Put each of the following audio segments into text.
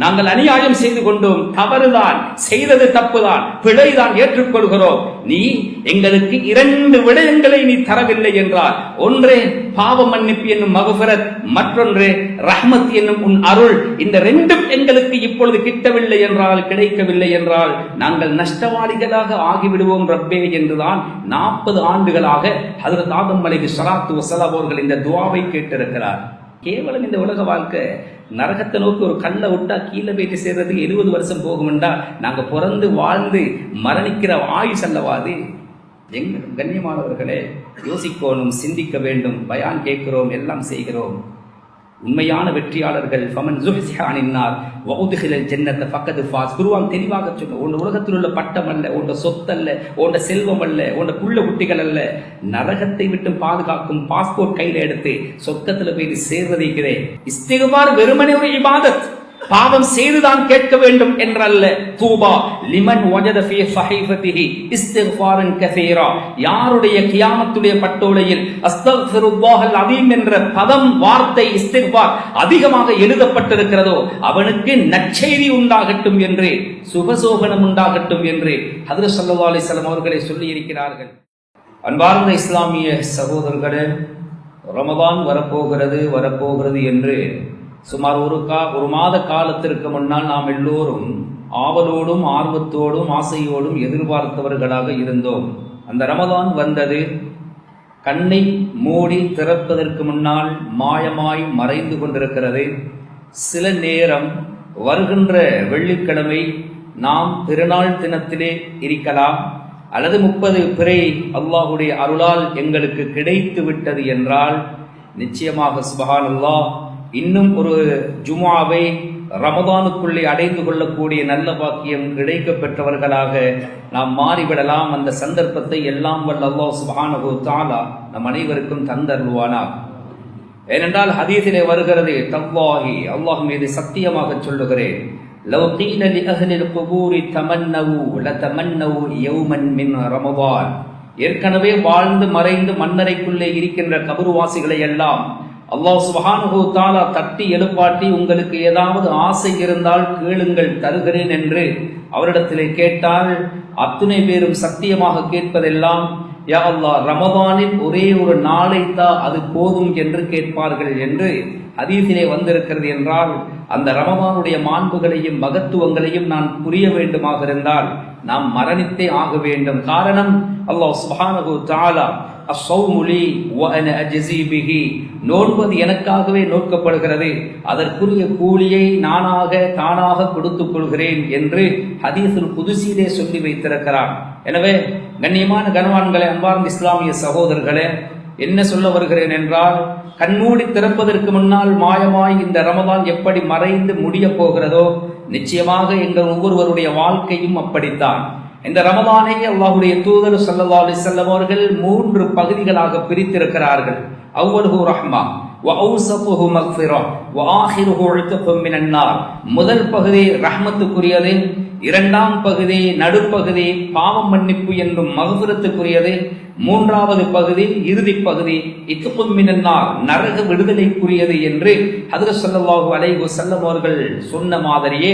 நாங்கள் அநியாயம் செய்து கொண்டோம், தவறுதான், செய்தது தப்புதான், பிழைதான், ஏற்றுக்கொள்கிறோம். நீ எங்களுக்கு 2 விடயங்களை நீ தரவில்லை என்றால், ஒன்று பாவ மன்னிப்பு என்னும் மக்ஃபிரத், மற்றொன்று ரஹ்மத் என்னும் உன் அருள். இந்த 2ம் எங்களுக்கு இப்பொழுது கிட்டவில்லை என்றால், கிடைக்கவில்லை என்றால் நாங்கள் நஷ்டவாளிகளாக ஆகிவிடுவோம் ரப்பே என்றுதான் 40 ஆண்டுகளாக ஹஜ்ரத் ஆதம் அலைஹிஸ்ஸலாத்து வஸ்ஸலாம் அவர்கள் இந்த துஆவை கேட்டிருக்கிறார். கேவலம் இந்த உலக வாழ்க்கை நரகத்தை நோக்கி ஒரு கல்லை விட்டா கீழே போயிட்டு சேர்றதுக்கு 70 வருஷம் போகும்டா, நாங்க பிறந்து வாழ்ந்து மரணிக்கிற ஆயுஷ் அல்லவாது. எங்கள் கண்ணியமானவர்களே, யோசிக்கணும், சிந்திக்க வேண்டும். பயான் கேட்கிறோம், எல்லாம் செய்கிறோம். உண்மையான வெற்றியாளர்கள் ஃபமன் ஸுஹ்ஸிஹ அனின்னார் வ உத்ஹிலல் ஜன்னத ஃபக்கத் ஃபாஸ். குர்ஆன் தெளிவாக சொன்ன, உன் உலகத்தில் உள்ள பட்டம் அல்ல, உன் சொத்து அல்ல, உன் செல்வம் அல்ல, உன் புள்ள குட்டிகள் அல்ல, நரகத்தை விட்டு பாதுகாக்கும் பாஸ்போர்ட் கையில எடுத்து சொர்க்கத்தில் போய் சேர்வதே. இஸ்திக்பார் வெறுமனே ஒரு இபாதத், பாவம் செய்துதான் கேட்க வேண்டும் என்றல்ல. தூபா லிமன் வஜத ஃபீ ஸஹீஃபதிஹி இஸ்திக்ஃபாரன் கஸீரா. யாருடைய கியாமத்துடைய பட்டோலையில் அஸ்தக்ஃபிருல்லாஹல் அதீம் என்ற பதம், வார்த்தை இஸ்திக்ஃபார் அதிகமாக எழுதப்பட்டிருக்கிறதோ அவனுக்கு நற்செய்தி உண்டாகட்டும் என்று, சுபசோபனம் உண்டாகட்டும் என்று ஹஜ்ரத் ஸல்லல்லாஹு அலைஹி வஸல்லம் அவர்களே சொல்லி இருக்கிறார்கள். அன்பார்ந்த இஸ்லாமிய சகோதரர்களே, ரமதான் வரப்போகிறது என்று சுமார் ஒரு மாத காலத்திற்கு முன்னால் நாம் எல்லோரும் ஆவலோடும் ஆர்வத்தோடும் ஆசையோடும் எதிர்பார்த்தவர்களாக இருந்தோம். அந்த ரமதான் வந்தது. கண்ணை மூடி திறப்பதற்கு முன்னால் மாயமாய் மறைந்து கொண்டிருக்கிறது. சில நேரம் வருகின்ற வெள்ளிக்கிழமை நாம் திருநாள் தினத்திலே இருக்கலாம், அல்லது 30 பிறை அல்லாஹுடைய அருளால் எங்களுக்கு கிடைத்து விட்டது என்றால், நிச்சயமாக சுப்ஹானல்லாஹ் இன்னும் ஒரு ஜும்ஆவை ரமதானுக்குள்ளே அடைந்து கொள்ளக்கூடிய நல்ல பாக்கியம் கிடைக்க பெற்றவர்களாக நாம் மாறிவிடலாம். அந்த சந்தர்ப்பத்தை எல்லாம் வல்ல அல்லாஹ் சுப்ஹானஹு தஆலா நம் அனைவருக்கும் தந்தருள்வானாக. ஏனென்றால் ஹதீஸிலே வருகிறது, தல்லாஹி, அல்லாஹ் மீது சத்தியமாக சொல்லுகிறேன், லவ் கீல லி அஹ்லில் குபூரி தமன்னவு லதமன்னவு யௌமன் மின் ரமதான். ஏற்கனவே வாழ்ந்து மறைந்து மண்ணறைக்குள்ளே இருக்கின்ற கபர்வாசிகளை எல்லாம் அல்லாஹ் சுப்ஹானஹு தஆலா தட்டி எழுப்பாட்டி, உங்களுக்கு ஏதாவது ஆசை இருந்தால் கேளுங்கள், தருகிறேன் என்று அவரிடத்திலே கேட்டால், அத்துணை பேரும் சத்தியமாக கேட்பதெல்லாம், யா அல்லாஹ், ரமதானில் ஒரே ஒரு நாளைத்தா, அது போதும் என்று கேட்பார்கள் என்று ஹதீஸிலே வந்திருக்கிறது. என்றால் அந்த ரமதானுடைய மாண்புகளையும் மகத்துவங்களையும் நான் புரிய வேண்டுமாக இருந்தால் நாம் மரணித்தே ஆக வேண்டும். காரணம், அல்லாஹ் சுப்ஹானஹு தஆலா அஸ்ஸௌமு லீ வ அன அஜ்ஸீ பிஹி, நோன்பது எனக்காகவே நோக்கப்படுகிறது, அதற்குரிய கூலியை தானாக கொடுத்துக் கொள்கிறேன் என்று ஹதீஸுல் குதுஸிலே சொல்லி வைத்திருக்கிறார். எனவே கண்ணியமான கனவான்களே, அன்பார்ந்த இஸ்லாமிய சகோதரர்களே, என்ன சொல்ல வருகிறேன் என்றால், கண்மூடி திறப்பதற்கு முன்னால் மாயமாய் இந்த ரமதான் எப்படி மறைந்து முடிய போகிறதோ, நிச்சயமாக எங்கள் ஒவ்வொருவருடைய வாழ்க்கையும் அப்படித்தான். இந்த ரமதானை அல்லாஹ்வுடைய தூதர் ஸல்லல்லாஹு அலைஹி வஸல்லம் அவர்கள் 3 பகுதிகளாக பிரித்திருக்கிறார்கள். அவ்வலுஹு ரஹ்மா வ அவ்ஸதுஹு மக்ஃபிரா வ ஆகிருஹு உத்ஃபும் மினன் நார். முதல் பகுதி ரஹ்மத்துக்குரியது, இரண்டாம் பகுதி நடுப்பகுதி பாவம் மன்னிப்பு என்றும் மக்ஃபிரத்துக்குரியது, மூன்றாவது பகுதி இறுதி பகுதி இத்ஃபும் மினன் நார், நரக விடுதலைக்குரியது என்று ஹஜ்ரத் ஸல்லல்லாஹு அலைஹி வஸல்லம் அவர்கள் சொன்ன மாதிரியே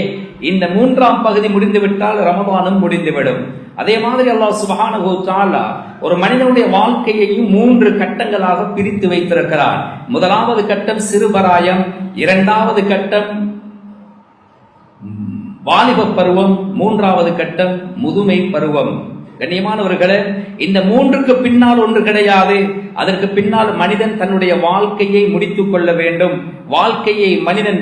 இந்த 3ஆம் பகுதி முடிந்துவிட்டால் ரமதானும் முடிந்துவிடும். அதே மாதிரி அல்லாஹ் சுப்ஹானஹு தஆலா ஒரு மனிதனுடைய வாழ்க்கையையும் 3 கட்டங்களாக பிரித்து வைத்திருக்கிறார். முதலாவது கட்டம் சிறுபராயம், இரண்டாவது கட்டம் வாலிப பருவம், மூன்றாவது கட்டம் முதுமை பருவம். கண்ணியமானவர்களே, இந்த 3க்கு பின்னால் ஒன்று கிடையாது. அதற்கு பின்னால் மனிதன் தன்னுடைய வாழ்க்கையை முடித்துக் கொள்ள வேண்டும். வாழ்க்கையை மனிதன்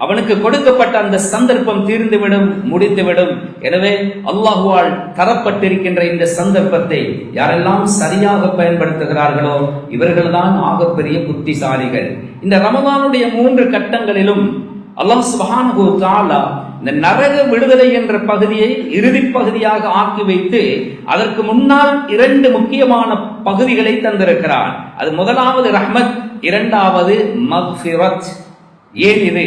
அவனுக்கு கொடுக்கப்பட்ட அந்த சந்தர்ப்பம் தீர்ந்துவிடும், முடிந்துவிடும். எனவே அல்லாஹுவால் தரப்பட்டிருக்கின்ற இந்த சந்தர்ப்பத்தை யாரெல்லாம் சரியாக பயன்படுத்துகிறார்களோ இவர்கள்தான் ஆகப்பெரிய புத்திசாலிகள். இந்த ரமதானுடைய 3 கட்டங்களிலும் அல்லாஹ் சுப்ஹானஹு தஆலா இந்த நரக விடுதலை என்ற பகுதியை இறுதி பகுதியாக ஆக்கி வைத்து அதற்கு முன்னால் 2 முக்கியமான பகுதிகளை தந்திருக்கிறார். அது முதலாவது ரஹ்மத், இரண்டாவது மக்ஃபிரத். ஏன் இது?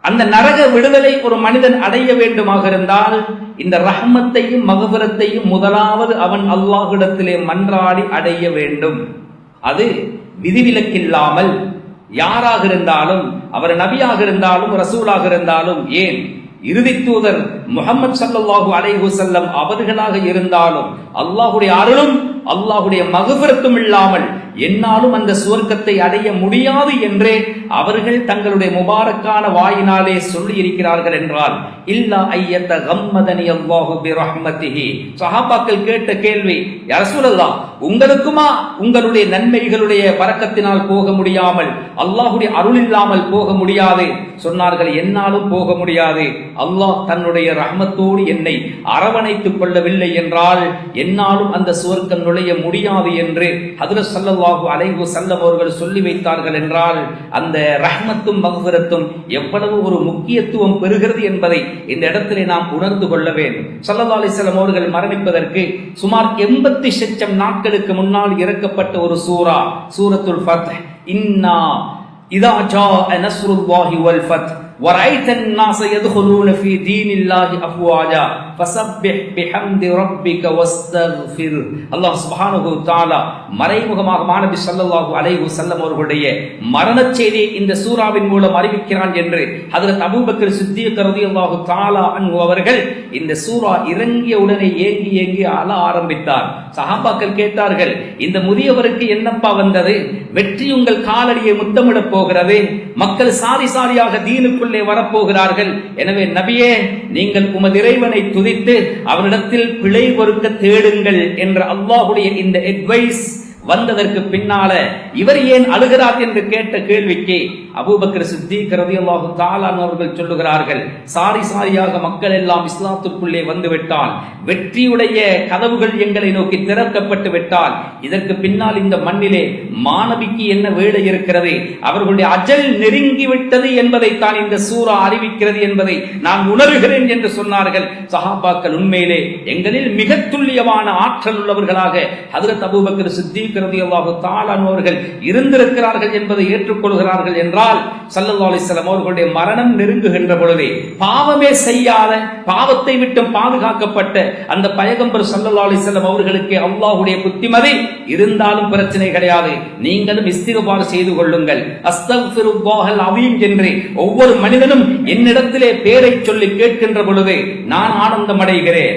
அந்த நரக விடுதலை ஒரு மனிதன் அடைய வேண்டுமாக இருந்தால் இந்த ரஹ்மத்தையும் மக்ஃபிரத்தையும் முதலாவது அவன் அல்லாஹ்விடத்திலே மன்றாடி அடைய வேண்டும். அது விதிவிலக்கில்லாமல் யாராக இருந்தாலும், அவர் நபியாக இருந்தாலும் ரசூலாக இருந்தாலும், ஏன் இறுதி தூதர் முஹம்மது ஸல்லல்லாஹு அலைஹி வஸல்லம் அவர்களாக இருந்தாலும், அல்லாஹ்வுடைய அருளும் அல்லாஹ்வுடைய மக்ஃபிரத்தும் இல்லாமல் என்னாலும் அந்த சுவர்க்கத்தை அடைய முடியாது என்றே அவர்கள் தங்களுடைய முபாரக்கான வாயினாலே சொல்லி இருக்கிறார்கள் என்றால், இல்லா ஐயத்த கம்மதனி அல்லாஹு பிரஹ்மத்திஹி. சஹாபாக்கள் கேட்ட கேள்வி, யா ரசூலல்லாஹ், உங்களுக்குமா உங்களுடைய நன்மைகளுடைய பரக்கத்தினால் போக முடியாமல், அல்லாஹ்வுடைய அருள் இல்லாமல் போக முடியாது? சொன்னார்கள், என்னாலும் போக முடியாது. அல்லாஹ் தன்னுடைய ரஹ்மத்தோடு என்னை அரவணைத்துக் கொள்ளவில்லை என்றால் என்னாலும் அந்த சுவர்க்கம் நுழைய முடியாது என்று ஹஜ்ரத் ஸல்லல்லாஹு அலைஹி வஸல்லம் அவர்கள் சொல்லி வைத்தார்கள் என்றால், அந்த ரஹ்மத்தும் மக்ஃபிரத்தும் எவ்வளவு ஒரு முக்கியத்துவம் பெறுகிறது என்பதை இந்த இடத்திலே நாம் உணர்ந்து கொள்ள வேண்டும். ஸல்லல்லாஹு அலைஹி வஸல்லம் அவர்கள் மரணிப்பதற்கு சுமார் 80 நாட்களுக்கு முன்னால் இறக்கப்பட்ட ஒரு சூரா, சூரத்துல் ஃபத்ஹ். இன்னா இதா ஜாஅ நஸ்ருல்லாஹி வல் ஃபத்ஹ் وَرَأَيْتَ النَّاسَ يَدْخُلُونَ فِي دِينِ اللَّهِ أَفْوَاجًا فَسَبِّحْ بِحَمْدِ رَبِّكَ وَاسْتَغْفِرْ. அல்லாஹ் சுப்ஹானஹு வ தஆலா மறைமுகமாக மாநபி ஸல்லல்லாஹு அலைஹி வஸல்லம் அவர்களுடைய மரணச் செய்தியை இந்த சூராவின் மூலம் அறிவிக்கிறான் என்று ஹஜ்ரத் அபூபக்கர் சித்தீக் ரலியல்லாஹு தஆலா அன்ஹு அவர்கள் இந்த சூரா இறங்கிய உடனே ஏங்கி ஏங்கி அழ ஆரம்பித்தார். சஹாபாக்கள் கேட்டார்கள், இந்த முதியவருக்கு என்னப்பா வந்தது? வெற்றி உங்கள் காலடியை முத்தமிட போகிறது, மக்கள் சாதி சாதியாக தீனுக்குள்ளே வரப்போகிறார்கள். எனவே நபியே, நீங்கள் உமது இறைவனை துதித்து அவரிடத்தில் பிழை பொறுக்க தேடுங்கள் என்ற அல்லாஹ்வுடைய இந்த அட்வைஸ் வந்ததற்கு பின்னால இவர் ஏன் அழுகிறார் என்று கேட்ட கேள்விக்கு அபூபக்கர் சித்தீக் ரலியல்லாஹு தஆலா அவர்கள் சொல்லுகிறார்கள், சாரி சாரியாக மக்கள் எல்லாம் இஸ்லாத்துக்குள்ளே வந்துவிட்டால், வெற்றியுடைய கதவுகள் எங்களை நோக்கி திறக்கப்பட்டு விட்டால், இதற்கு பின்னால் இந்த மண்ணிலே மாணவிக்கு என்ன வேலை இருக்கிறது? அவர்களுடைய அஜல் நெருங்கிவிட்டது என்பதை தான் இந்த சூரா அறிவிக்கிறது என்பதை நான் உணர்கிறேன் என்று சொன்னார்கள். சஹாபாக்கள் உண்மையிலே எங்களில் மிக துல்லியமான ஆற்றல் உள்ளவர்களாக ஹஜ்ரத் அபூபக்கர் சித்தீக் ரலியல்லாஹு தஆலா அவர்கள் இருந்திருக்கிறார்கள் என்பதை ஏற்றுக்கொள்கிறார்கள் என்றால், ஸல்லல்லாஹு அலைஹி வஸல்லம் அவர்களுடைய மரணம் நெருங்குகின்ற பொழுதே பாவமே செய்யாத, பாவத்தை விட்டு பாதுகாக்கப்பட்ட அந்த பைகம்பர் ஸல்லல்லாஹு அலைஹி வஸல்லம் அவர்களுக்கு அல்லாஹ்வுடைய புத்திமதி இருந்தாலும் பிரச்சனை கிடையாது, நீங்களும் இஸ்திக்பார் செய்து கொள்ளுங்கள், அஸ்தக்ஃபிருல்லாஹல் அஸீம் என்று ஒவ்வொரு மனிதனும் என்னிடத்திலே பேரை சொல்லி கேட்கின்ற பொழுது நான் ஆனந்தம் அடைகிறேன்.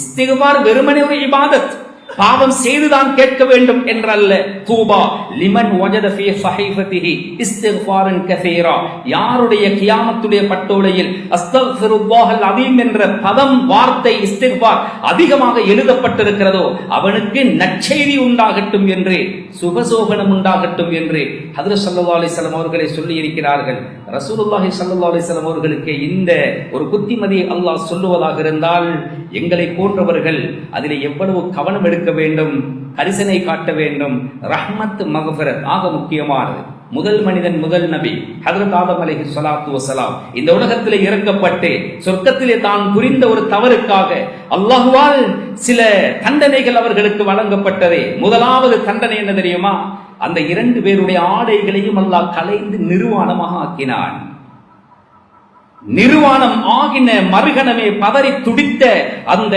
இஸ்திக்பார் வெறுமனே ஒரு இபாதத், பாவம் செய்துதான் கேட்க வேண்டும் என்றல்ல. தூபா லிமன் வஜத ஃபீ ஸஹீஃபதிஹி இஸ்திக்ஃபாரன் கஸீரா, யாருடைய கியாமத்துடைய பட்டோலையில் அஸ்தக்ஃபிருல்லாஹல் அஸீம் என்ற பதம், வார்த்தை இஸ்திக்ஃபார் அதிகமாக எழுதப்பட்டிருக்கிறதோ அவனுக்கு நற்செய்தி உண்டாகட்டும் என்று, சுபசோபனம் உண்டாகட்டும் என்று ஹஜ்ரத் ஸல்லல்லாஹு அலைஹி வஸல்லம் அவர்களை சொல்லி இருக்கிறார்கள். ரசூலுல்லாஹி ஸல்லல்லாஹு அலைஹி வஸல்லம் அவர்களுக்கு இந்த ஒரு புத்திமதி அல்லாஹ் சொல்லுவதாக இருந்தால், எங்களை போன்றவர்கள் அதிலே எவ்வளவு கவனம் எடுக்க வேண்டும், கரிசனை காட்ட வேண்டும். ரஹ்மத் மக்ஃபிரத் ஆக முக்கியமானது. முதல் மனிதன், முதல் நபி ஹஜ்ரத் ஆதம் அலைஹி ஸலாத்து வஸலாம் இந்த உலகத்திலே இறக்கப்பட்டு சொர்க்கத்திலே தான் புரிந்த ஒரு தவறுக்காக அல்லாஹ்வால் சில தண்டனைகள் அவர்களுக்கு வழங்கப்பட்டது. முதலாவது தண்டனை என்ன தெரியுமா? அந்த 2 பேருடைய ஆடைகளையும் அல்லாஹ் கலைந்து நிர்வாணமாக ஆக்கினான். நிர்வாணம் ஆகின மறுகணமே பதறி துடித்த அந்த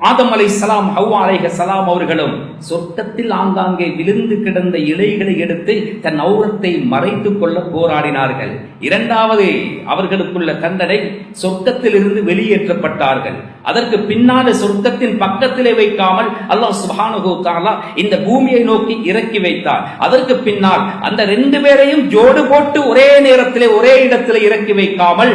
ஆதம் அலைஹிஸ்ஸலாம், ஹவ்வா அலைஹிஸ்ஸலாம் அவர்களும் சொர்க்கத்தில் ஆங்காங்கே விழுந்து கிடந்த இலைகளை எடுத்து தன் ஔரத்தை மறைத்துக் கொள்ள போராடினார்கள். இரண்டாவது அவர்களுக்குள்ள தண்டனை, சொர்க்கத்தில் இருந்து வெளியேற்றப்பட்டார்கள். அதற்கு பின்னால சொர்க்கத்தின் பக்கத்திலே வைக்காமல் அல்லாஹ் சுப்ஹானஹு வ தஆலா இந்த பூமியை நோக்கி இறக்கி வைத்தார். அதற்கு பின்னால் அந்த 2 பேரையும் ஜோடு போட்டு ஒரே நேரத்திலே ஒரே இடத்திலே இறக்கி வைக்காமல்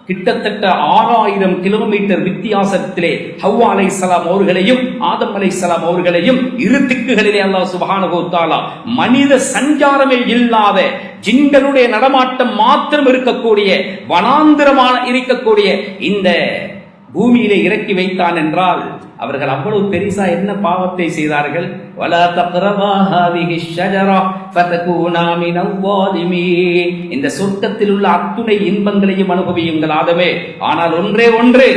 கிட்டத்தட்ட 6000 கிலோமீட்டர் வித்தியாசத்திலே ஹவ்வா அலைஹிஸ்ஸலாம் அவர்களையும் ஆதம் அலைஹிஸ்ஸலாம் அவர்களையும் இரு திக்குகளிலே அல்லாஹ் சுப்ஹானஹு வ தஆலா மனித சஞ்சாரமே இல்லாத, ஜின்களுடைய நடமாட்டம் மாத்திரம் இருக்கக்கூடிய, வனாந்திரமான இருக்கக்கூடிய இந்த பூமியிலே இறக்கி வைத்தான் என்றால், அவர்கள் அவ்வளவு பெரிசா என்ன பாவத்தை செய்தார்கள்? வலா தக்ரபா ஹாதிஹி ஷஜரா ஃபதகூனா மினல் ஸாலிமீன். இந்த சொர்க்கத்தில் உள்ள அத்துணை இன்பங்களையும் அனுபவியுங்கள் ஆதமே, ஆனால் ஒன்றே ஒன்று,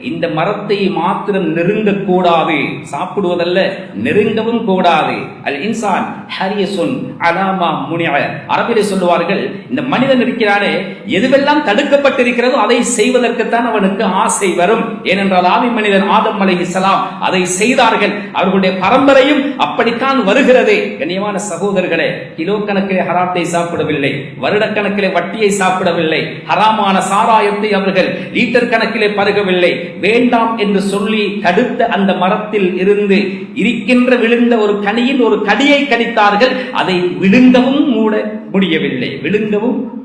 இந்த மரத்தை மாத்திரம் நெருங்கக்கூடாது, சாப்பிடுவதல்ல நெருங்கவும் கூடாது. அல் இன்சான் ஹரியசுன் அலாமா முனிஅ. அரபிலே சொல்லுவார்கள், இந்த மனிதன் இருக்கிறானே எதுவெல்லாம் தடுக்கப்பட்டிருக்கிறதோ அதை செய்வதற்குத்தான் அவனுக்கு ஆசை வரும். ஏனென்றால் ஆதி மனிதன் ஆதம் அலைஹிஸ்ஸலாம் அதை செய்தார்கள். அவர்களுடைய பரம்பரையும் அப்படித்தான் வருகிறது. கண்ணியமான சகோதரர்களே, கிலோ கணக்கிலே ஹராத்தை சாப்பிடவில்லை, வருடக்கணக்கிலே வட்டியை சாப்பிடவில்லை, ஹராமான சாராயத்தை அவர்கள் லீட்டர் கணக்கிலே பருகவில்லை. வேண்டாம் என்று சொல்லி தடுத்த அந்த மரத்தில் இருந்து இருக்கின்ற விழுந்த ஒரு கனியின் ஒரு கடியை கடித்தார்கள். அதை விழுங்கவும்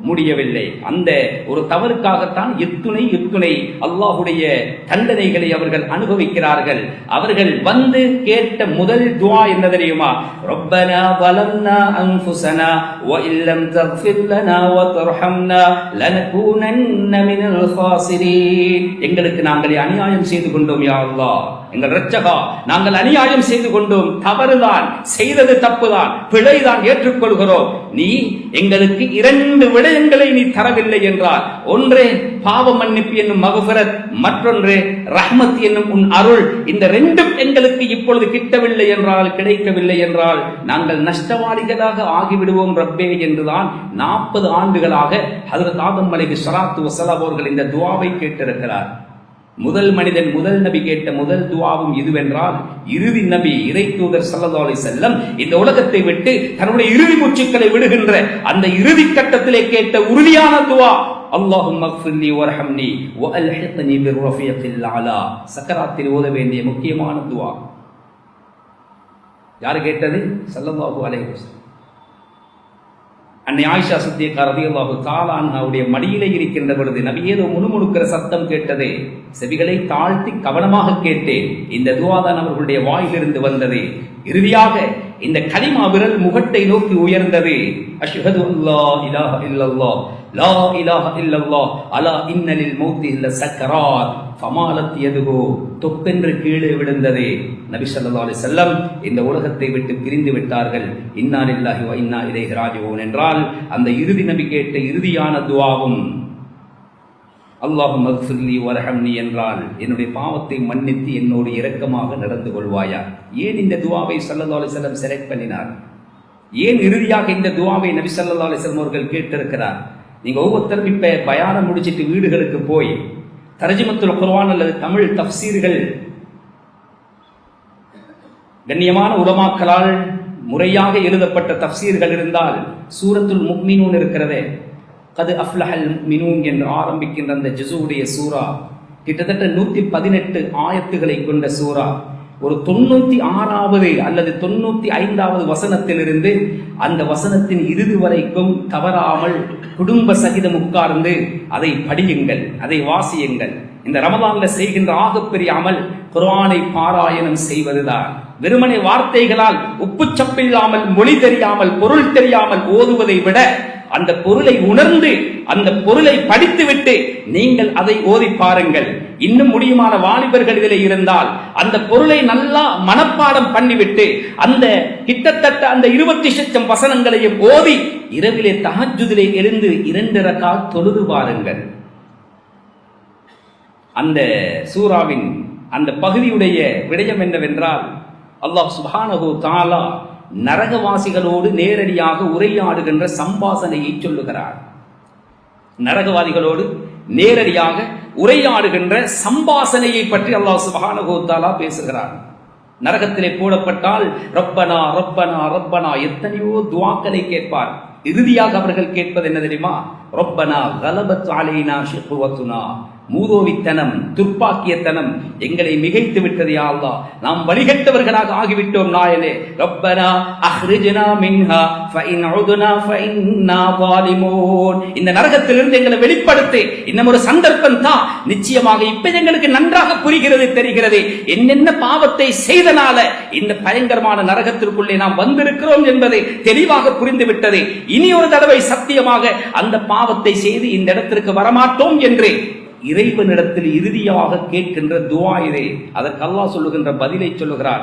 முடியவில்லை. அந்த ஒரு தவறுக்காகத்தான் எத்துணை அல்லாஹுடைய தண்டனைகளை அவர்கள் அனுபவிக்கிறார்கள். அவர்கள் வந்து கேட்ட முதல் துஆ என்ன தெரியுமா? ரப்பனா வலம்னா அன்ஃபுஸனா வ இல்லம் தக்ஃபிர் லனா வ தர்ஹம்னா லனகூனன்ன மினல் காசிரீன். எங்களுக்கு நாங்கள் அநியாயம் செய்து கொண்டோம் யா அல்லாஹ், எங்கள் இரட்சகா, நாங்கள் அநியாயம் செய்து கொண்டோம், தவறுதான், செய்தது தப்புதான், பிழைதான், ஏற்றுக்கொள்கிறோம். நீ எங்களுக்கு இரண்டு விடயங்களை நீ தரவில்லை என்றால், ஒன்றே பாவ மன்னிப்பு என்னும் மக்ஃபிரத், மற்றொன்று ரஹ்மத் என்னும் உன் அருள். இந்த ரெண்டும் எங்களுக்கு இப்பொழுது கிட்டவில்லை என்றால், கிடைக்கவில்லை என்றால் நாங்கள் நஷ்டவாளிகளாக ஆகிவிடுவோம் ரப்பே என்றுதான் 40 ஆண்டுகளாக ஹஜ்ரத் ஆதம் அலைஹிஸ்ஸலாத்து வஸ்ஸலாம் அவர்கள் இந்த துஆவை கேட்டிருக்கிறார். முதல் மனிதன், முதல் நபி கேட்ட முதல் துஆவும் இதுவென்றால், இறுதி நபி இறை தூதர் ஸல்லல்லாஹு அலைஹி வஸல்லம் இந்த உலகத்தை விட்டு தன்னுடைய இறுதி மூச்சுக்களை விடுகின்ற அந்த இறுதி கட்டத்திலே கேட்ட உறுதியான துஆ, அல்லாஹும்ம ஃபிர்லி வர்ஹம்னி வ அல்ஹிக்னி பிர்ரஃபீகில் அலா. சக்கராத்தில் ஓத வேண்டிய முக்கியமான துஆ. யார் கேட்டது? ஸல்லல்லாஹு அலைஹி வஸல்லம். அன்னை ஆயிஷா சித்திகா ரலியல்லாஹு தஆலா அன்ஹாவுடைய மடியிலே இருக்கின்ற பொழுது நபி ஏதோ முணுமுணுக்கிற சத்தம் கேட்டது. செவிகளை தாழ்த்தி கவனமாக கேட்டேன். இந்த துஆ தான் அவர்களுடைய வாயிலிருந்து வந்தது. இறுதியாக இந்த கலிமா விரல் முகட்டை நோக்கி உயர்ந்தது. அஷ்ஹது அல்லா இலாஹ இல்லல்லாஹ் லா இலாஹ இல்லல்லாஹ் அலா இன்னலில் மௌத்தி லஸக்கராத் ஃபமாலத் யதுஹு. தொப்பென்று கீழே விழுந்தது. நபி ஸல்லல்லாஹு அலைஹி வஸல்லம் இந்த உலகத்தை விட்டு பிரிந்து விட்டார்கள். இன்னா லில்லாஹி வ இன்னா இலைஹி ராஜிஊன் என்றால் அந்த இறுதி நபி கேட்ட இறுதியான துஆவும் அல்லாஹும்ம ஃபிர்லி வர்ஹம்னி என்றால், என்னுடைய பாவத்தை மன்னித்து என்னோடு இரக்கமாக நடந்து கொள்வாயா. ஏன் இந்த துஆவை ஸல்லல்லாஹு அலைஹி வஸல்லம் செலக்ட் பண்ணினார்? ஏன் இறுதியாக இந்த துஆவை நபி ஸல்லல்லாஹு அலைஹி வஸல்லம் அவர்கள் கேட்டிருக்கிறார்? நீங்க ஒவ்வொருத்தரும் இப்ப பயானம் முடிச்சிட்டு வீடுகளுக்கு போய் தர்ஜுமத்துல் குர்ஆன் அல்லது தமிழ் தஃப்சீர்கள் கண்ணியமான உலமாக்களால் முறையாக எழுதப்பட்ட தஃப்சீர்கள் இருந்தால், சூரத்துல் முஃமினூன் இருக்கிறதே, கது அஃப்லஹல் முஃமினூன் என்று ஆரம்பிக்கின்ற அந்த ஜுஸுடைய சூரா கிட்டத்தட்ட 118 ஆயத்துகளை கொண்ட சூரா. ஒரு 96வது அல்லது 95வது வசனத்திலிருந்து அந்த வசனத்தின் இறுதி வரைக்கும் தவறாமல் குடும்ப சகிதம் உட்கார்ந்து அதை படியுங்கள், அதை வாசியுங்கள். இந்த ரமலான்ல செய்கின்ற ஆகப்பெரிய அமல் குர்ஆனை பாராயணம் செய்வதுதான். வெறுமனே வார்த்தைகளால் உப்புச்சப்பில்லாமல், மொழி தெரியாமல், பொருள் தெரியாமல் ஓதுவதை விட அந்த பொருளை உணர்ந்து அந்த பொருளை படித்துவிட்டு நீங்கள் அதை ஓதி பாருங்கள். இன்னும் முடியுமான வாலிபர்கள் இதில் இருந்தால் அந்த பொருளை நல்லா மனப்பாடம் பண்ணிவிட்டு அந்த கிட்டத்தட்ட அந்த 20,000 வசனங்களையும் ஓதி இரவிலே தஹஜ்ஜுதிலே எழுந்து 2 ரக்காத் தொழுது பாருங்கள். அந்த சூராவின் அந்த பகுதியுடைய விடயம் என்னவென்றால், அல்லாஹ் சுப்ஹானஹு தஆலா நரகவாசிகளோடு நேரடியாக உரையாடுகின்ற சம்பாசனையை சொல்லுகிறார். நரகவாதிகளோடு நேரடியாக உரையாடுகின்ற சம்பாசனையை பற்றி அல்லாஹ் சுப்ஹானஹு தஆலா பேசுகிறார். நரகத்திலே போடப்பட்டால் ரப்பனா ரப்பனா ரப்பனா எத்தனையோ துஆக்களை கேட்பார். இறுதியாக அவர்கள் கேட்பது என்ன தெரியுமா? ரப்பனா கலபத் அலைனா ஷிக்வத்துனா, மூதோவித்தனம், துர்ப்பாக்கியத்தனம் எங்களை மிகைத்து விட்டது யா அல்லாஹ், நாம் வழிகட்டவர்களாக ஆகிவிட்டோம் நாயனே. ரப்பனா அஹ்ரிஜ்னா மின்ஹா ஃபஇன் உதுனா ஃபஇன்னா ஸாலிமூன். இந்த நரகத்திலிருந்து எங்களை வெளிப்படுத்து, இன்னும் ஒரு சந்தர்ப்பம் தான். நிச்சயமாக இப்ப எங்களுக்கு நன்றாக புரிகிறது, தெரிகிறது என்னென்ன பாவத்தை செய்தனால இந்த பயங்கரமான நரகத்திற்குள்ளே நாம் வந்திருக்கிறோம் என்பதை தெளிவாக புரிந்து விட்டது. இனி ஒரு தடவை சத்தியமாக அந்த பாவத்தை செய்து இந்த இடத்திற்கு வரமாட்டோம் என்று இறைவனிடத்தில் இறுதியாக கேட்கின்ற துஆ இது. அதற்கு அல்லாஹ் சொல்லுகின்ற பதிலை சொல்லுகிறார்,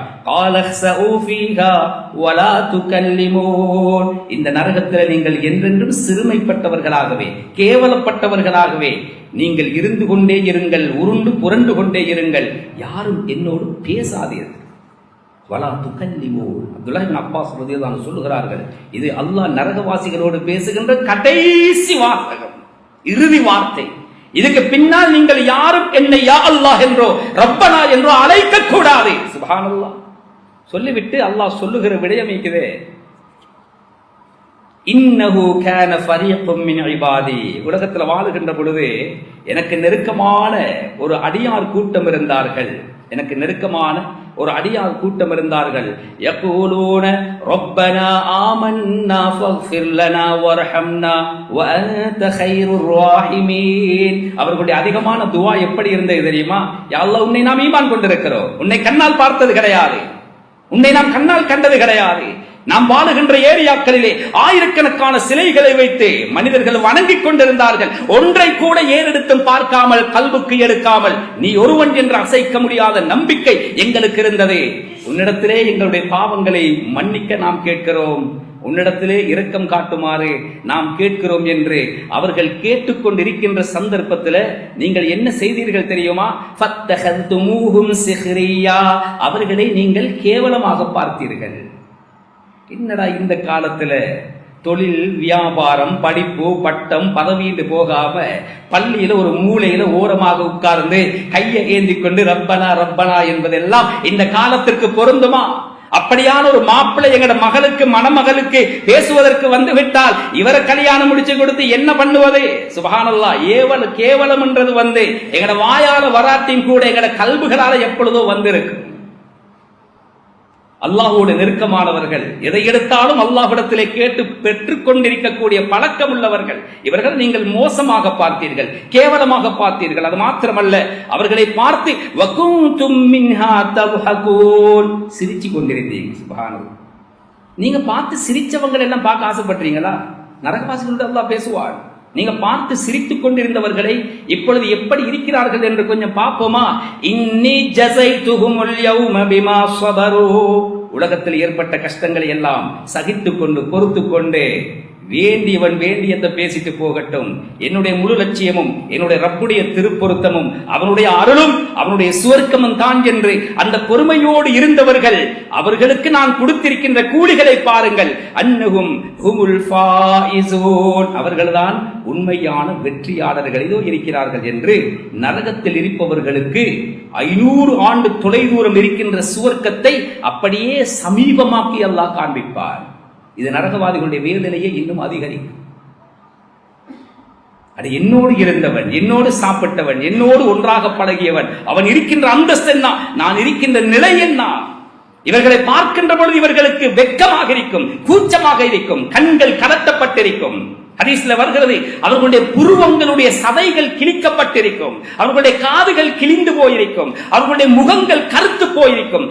இந்த நரகத்தில் நீங்கள் என்றென்றும் சிறுமைப்பட்டவர்களாகவே கேவலப்பட்டவர்களாகவே நீங்கள் இருந்து கொண்டே இருங்கள், உருண்டு புரண்டு கொண்டே இருங்கள், யாரும் என்னோடு பேசாதீர்கள். வலா துகல்லிமூ. அப்துல்லாஹ் இப்னு அப்பாஸ் ரலியல்லாஹு அன்ஹு சொல்லுகிறார்கள், இது அல்லாஹ் நரகவாசிகளோடு பேசுகின்ற கடைசி வாசகம், இறுதி வார்த்தை. இதுக்கு பின்னால் நீங்கள் யாரும் என்னை யா அல்லாஹ் என்றோ ரப்பனா என்றோ அழைக்க கூடாது. சுப்ஹானல்லாஹ். சொல்லிவிட்டு அல்லாஹ் சொல்லுகிற விடயம் இருக்குது, இன்னஹு கான ஃபரீக்கும் மின் இபாதி. உலகத்துல வாழுகின்ற பொழுது எனக்கு நெருக்கமான ஒரு அடியார் கூட்டம் இருந்தார்கள், எனக்கு நெருக்கமான ஒரு அடியார் கூட்டம் இருந்தார்கள். யகூலூன ரப்பனா ஆமன்னா ஃபக்ஃபிர் லனா வர்ஹம்னா வ அன்த கைருர் ராஹிமீன். அவர்களுடைய அதிகமான துஆ எப்படி இருந்தது தெரியுமா? யா அல்லாஹ், உன்னை நாம் ஈமான் கொண்டிருக்கிறோம், உன்னை கண்ணால் பார்த்தது கிடையாது, உன்னை நாம் கண்ணால் கண்டது கிடையாது. நாம் வாழுகின்ற ஏரியாக்களிலே ஆயிரக்கணக்கான சிலைகளை வைத்து மனிதர்கள் வணங்கிக் கொண்டிருந்தார்கள். ஒன்றை கூட ஏறெடுத்தும் பார்க்காமல், கல்வுக்கு எடுக்காமல், நீ ஒருவன் என்று அசைக்க முடியாத நம்பிக்கை எங்களுக்கு இருந்தது. உன்னிடத்திலே எங்களுடைய பாவங்களை மன்னிக்க நாம் கேட்கிறோம், உன்னிடத்திலே இரக்கம் காட்டுமாறு நாம் கேட்கிறோம் என்று அவர்கள் கேட்டுக்கொண்டிருக்கின்ற சந்தர்ப்பத்தில் நீங்கள் என்ன செய்தீர்கள் தெரியுமா? ஃபத்தஹதுமூஹும் சிஹ்ரியா. அவர்களை நீங்கள் கேவலமாக பார்த்தீர்கள். என்னடா இந்த காலத்துல தொழில் வியாபாரம் படிப்பு பட்டம் பதவின்னு போகாம பள்ளியில ஒரு மூலையில ஓரமாக உட்கார்ந்து கையை ஏந்தி கொண்டு ரப்பனா ரப்பனா என்பதெல்லாம் இந்த காலத்திற்கு பொருந்துமா? அப்படியான ஒரு மாப்பிள்ளை எங்கட மகளுக்கு மணமகளுக்கு பேசுவதற்கு வந்து விட்டால் இவரை கல்யாணம் முடிச்சு கொடுத்து என்ன பண்ணுவது? சுப்ஹானல்லாஹ். கேவலம் என்றது எங்கட வாயால வராட்டியும் கூட எங்கட கல்புகளால எப்பொழுதோ வந்திருக்கு. அல்லாஹ்வோடு நெருக்கமானவர்கள் எதை எடுத்தாலும் அல்லாஹ்விடத்திலே கேட்டு பெற்றுக் கொண்டிருக்கக்கூடிய பழக்கம் உள்ளவர்கள் இவர்கள் நீங்கள் மோசமாக பார்த்தீர்கள், கேவலமாக பார்த்தீர்கள். அது மாத்திரமல்ல, அவர்களை பார்த்து வகுந்தும் மின்ஹா தவ்ஹகூன், சிரிச்சு கொண்டிருந்தீங்க. சுப்ஹானல்லாஹ். நீங்க பார்த்து சிரிச்சவங்க எல்லாம் பார்க்க ஆசைப்படுறீங்களா? நரகவாசிகளோடு அல்லாஹ் பேசுவார். நீங்க பார்த்து சிரித்துக் கொண்டிருந்தவர்களை இப்பொழுது எப்படி இருக்கிறார்கள் என்று கொஞ்சம் பார்ப்போமா? இன்னி ஜஸைதுஹுமுல் யௌம பிமா ஸபரு. உலகத்தில் ஏற்பட்ட கஷ்டங்களை எல்லாம் சகித்துக் கொண்டு பொறுத்துக் கொண்டு வேண்டியவன் வேண்டியதை பேசிட்டு போகட்டும், என்னுடைய முழு லட்சியமும் என்னுடைய ரப்புடைய திருப்பொருத்தமும் அவனுடைய அருளும் அவனுடைய சுவர்க்கமும் தான் என்று அந்த பொறுமையோடு இருந்தவர்கள், அவர்களுக்கு நான் கொடுத்திருக்கின்ற கூலிகளை பாருங்கள். அன்னஹும் ஹுமுல் ஃபாயிஸூன். அவர்கள்தான் உண்மையான வெற்றியாளர்கள் இதோ இருக்கிறார்கள் என்று நரகத்தில் இருப்பவர்களுக்கு 500 ஆண்டு தொலைதூரம் இருக்கின்ற சுவர்க்கத்தை அப்படியே சமீபமாக்கி அல்லாஹ் காண்பிப்பார். இது நரகவாதிகளுடைய வேதனையை இன்னும் அதிகரிக்கும். அது என்னோடு இருந்தவன், என்னோடு சாப்பிட்டவன், என்னோடு ஒன்றாக பழகியவன், அவன் இருக்கின்ற அந்தஸ்து என்ன, நான் இருக்கின்ற நிலை என்ன? இவர்களை பார்க்கின்ற பொழுது இவர்களுக்கு வெட்கமாக இருக்கும், கூச்சமாக இருக்கும், கண்கள் கலட்டப்பட்டிருக்கும். ஹதீஸ்ல வருகிறது, அவர்களுடைய புருவங்களுடைய சதைகள் கிழிக்கப்பட்டிருக்கும், அவர்களுடைய காதுகள் கிழிந்து போயிருக்கும், அவர்களுடைய முகங்கள் கருத்து போயிருக்கும்.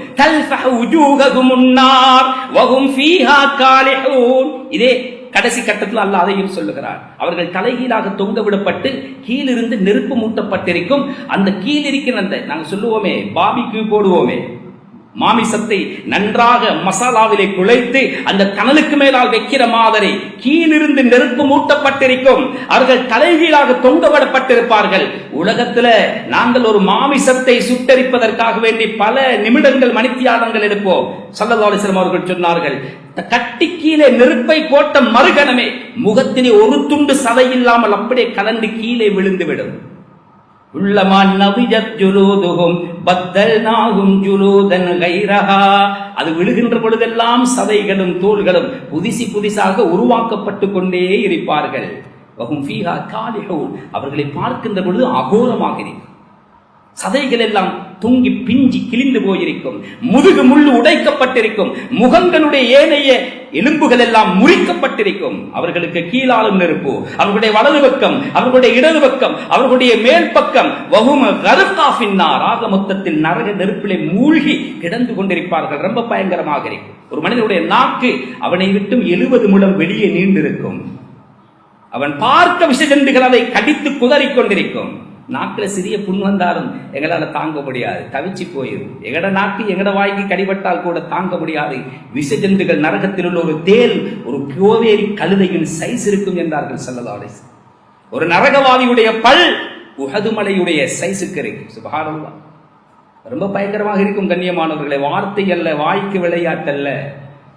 இதே கடைசி கட்டத்தில் அல்லாஹ் அதையும் சொல்லுகிறார். அவர்கள் தலைகீழாக தொங்க விடப்பட்டு கீழிருந்து நெருப்பு மூட்டப்பட்டிருக்கும். அந்த கீழ் இருக்கிற அந்த நாங்கள் சொல்லுவோமே பாபிக்யூ போடுவோமே, மாமிசத்தை நன்றாக மசாலாவிலே குழைத்து அந்த தணலுக்கு மேலால் வைக்கிற மாதிரி கீழிருந்து நெருப்பு மூட்டப்பட்டிருக்கும். அவர்கள் தலைகீழாக தொங்கவிடப்பட்டிருப்பார்கள். உலகத்துல நாங்கள் ஒரு மாமிசத்தை சுட்டரிப்பதற்காக வேண்டி பல நிமிடங்கள் மணித்தியாலங்கள் எடுப்போம். ஸல்லல்லாஹு அலைஹி வஸல்லம் அவர்கள் சொன்னார்கள், கட்டி கீழே நெருப்பை போட்ட மறுகணமே முகத்திலே ஒரு துண்டு சதை இல்லாமல் அப்படியே கலந்து கீழே விழுந்துவிடும். அது விழுகின்ற பொழுதெல்லாம் சதைகளும் தோள்களும் புதிசாக உருவாக்கப்பட்டு கொண்டே இருப்பார்கள். அவர்களை பார்க்கின்ற பொழுது அகோரமாக இருக்கும். சதைகள் எல்லாம் தொங்கி பிஞ்சி கிழிந்து போயிருக்கும், முதுகு முள்ளு உடைக்கப்பட்டிருக்கும், முகங்களுடைய ஏனைய எலும்புகள் எல்லாம் முறிக்கப்பட்டிருக்கும். அவர்களுக்கு கீழாலும் நெருப்பு, அவர்களுடைய வலது பக்கம், அவர்களுடைய இடது பக்கம், அவர்களுடைய மேல் பக்கம் ஆக மொத்தத்தில் நரக நெருப்பிலே மூழ்கி கிடந்து கொண்டிருப்பார்கள். ரொம்ப பயங்கரமாக இருக்கும். ஒரு மனிதனுடைய நாக்கு அவனை விட்டும் 70 முழம் வெளியே நீண்டிருக்கும். அவன் பார்க்க விஷஜந்துகள் அதை கடித்து குதறிக் கொண்டிருக்கும். நாக்கில் சிறிய புண் வந்தாலும் எங்களால் தாங்க முடியாது, தவிச்சு போயிடும். எங்கட நாக்கு எங்கட வாய்க்கு கடிபட்டால் கூட தாங்க முடியாது. விஷ ஜந்துகள் நரகத்தில் உள்ள ஒரு தேல், ஒரு கோவேரி கழுதையின் சைஸ் இருக்கும் என்றார்கள் ஸல்லல்லாஹு அலைஹி வஸல்லம். ஒரு நரகவாதியுடைய பல் உஹது மலையுடைய சைஸுக்கு இருக்கு. சுப்ஹானல்லாஹ், ரொம்ப பயங்கரமாக இருக்கும் கண்ணியமானவர்களே. வார்த்தை அல்ல, வாய்க்கு விளையாட்டல்ல.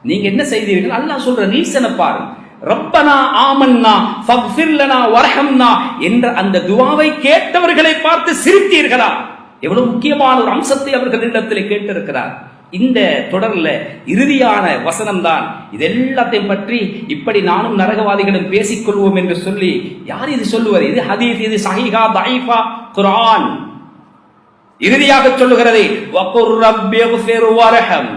நீங்க என்ன செய்தீர்கள்? அல்லாஹ் சொல்ற ரீசனை பாருங்க. ரப்பனா ஆமன்னா ஃபக்ஃபிர் லனா வர்ஹம்னா என்ற அந்த துஆவை கேட்டவர்களை பார்த்து சிரித்தீர்களா? எவ்வளவு முக்கியமான ஒரு அம்சத்தை அவர்களிடத்தில் கேட்டிருக்கிறார். இந்த தொடர்ல இறுதியான வசனம் தான் இது எல்லாத்தையும் பற்றி. இப்படி நானும் நரகவாதிகளும் பேசிக்கொள்வோம் என்று சொல்லி யார் இது சொல்லுவது? இது ஹதீஸ், இது சஹீஹா தஈஃபா? குர்ஆன் இறுதியாக சொல்லுகிறது, வகுர் ரப்பிக்ஃபிர் வர்ஹம்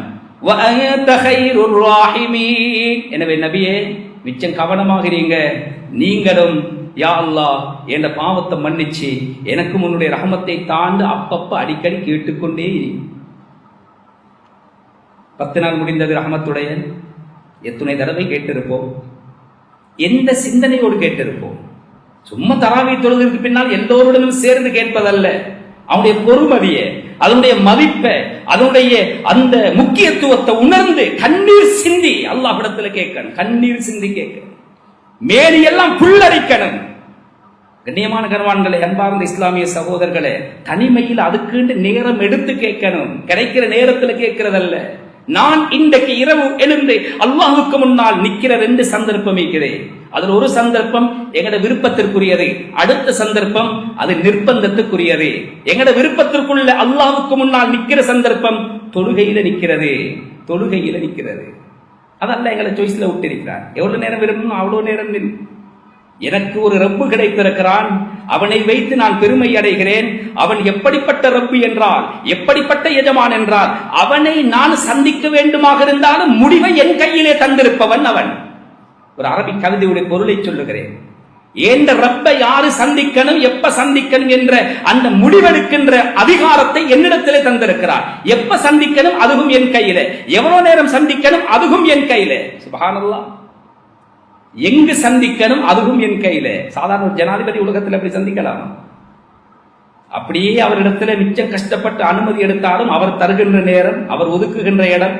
வ அன்த கைருர் ராஹிமீன். எனவே நபியே, மிச்சம் கவனமாக இருங்க. நீங்களும் யா அல்லாஹ் என்ற பாவத்தை மன்னிச்சு எனக்கு உன்னுடைய ரஹமத்தை தாண்டு அப்பப்ப அடிக்கடி கேட்டுக்கொண்டே இரு. 10 நாள் முடிந்தது ரஹமத்துடைய. எத்தனை தடவை கேட்டிருப்போம்? எந்த சிந்தனையோடு கேட்டிருப்போம்? சும்மா தராவி தொழுவதற்கு பின்னால் எல்லோருடனும் சேர்ந்து கேட்பதல்ல. அவனுடைய பொறுமதியை, அதனுடைய மதிப்பை, அதனுடைய அந்த முக்கியத்துவத்தை உணர்ந்து கண்ணீர் சிந்தி அல்லாஹ்விடத்துல கேட்கணும். கண்ணீர் சிந்தி கேட்கணும். மேலி எல்லாம் புல்லரிக்கணும். கண்ணியமான கர்வான்களே, அன்பார்ந்த இஸ்லாமிய சகோதரர்களே, தனிமையில் அதுக்கு நேரம் எடுத்து கேட்கணும். கிடைக்கிற நேரத்தில் கேட்கிறதல்ல. நான் இன்றைக்கு இரவு எழுந்து அல்லாஹுக்கு முன்னால் நிற்கிற 2 சந்தர்ப்பம் இருக்கிறேன். அதில் ஒரு சந்தர்ப்பம் எங்கட விருப்பத்திற்குரியது, அடுத்த சந்தர்ப்பம் அது நிர்பந்தத்துக்குரியது. எங்கட விருப்பத்திற்குள்ள அல்லாஹுக்கு முன்னால் நிற்கிற சந்தர்ப்பம் தொழுகையில நிற்கிறது. தொழுகையில நிற்கிறது. அதல்ல எங்களை சாய்ஸ்ல விட்டிருக்கிறார். எவ்வளவு நேரம் விரும்பணும் அவ்வளவு நேரம். எனக்கு ஒரு ரப்பு கிடைத்திருக்கிறான், அவனை வைத்து நான் பெருமை அடைகிறேன். அவன் எப்படிப்பட்ட ரப்பு என்றால், எப்படிப்பட்ட எஜமான் என்றால், அவனை நான் சந்திக்க வேண்டுமாக இருந்தாலும் முடிவை என் கையிலே தந்திருப்பவன் அவன். ஒரு அரபி கவிதையுடைய பொருளை சொல்லுகிறேன். ஏந்த ரப்பை யாரு சந்திக்கணும், எப்ப சந்திக்கணும் என்ற அந்த முடிவெடுக்கின்ற அதிகாரத்தை என்னிடத்திலே தந்திருக்கிறார். எப்ப சந்திக்கணும் அதுவும் என் கையில, எவ்வளவு நேரம் சந்திக்கணும் அதுவும் என் கையில. சுப்ஹானல்லாஹ். எங்கு சந்திக்கணும் அதுவும் என் கையில. சாதாரண ஒரு ஜனாதிபதி உலகத்தில் அப்படி சந்திக்கலாம்? அப்படியே அவரிடத்துல மிச்சம் கஷ்டப்பட்டு அனுமதி எடுத்தாலும் அவர் தருகின்ற நேரம், அவர் ஒதுக்குகின்ற இடம்,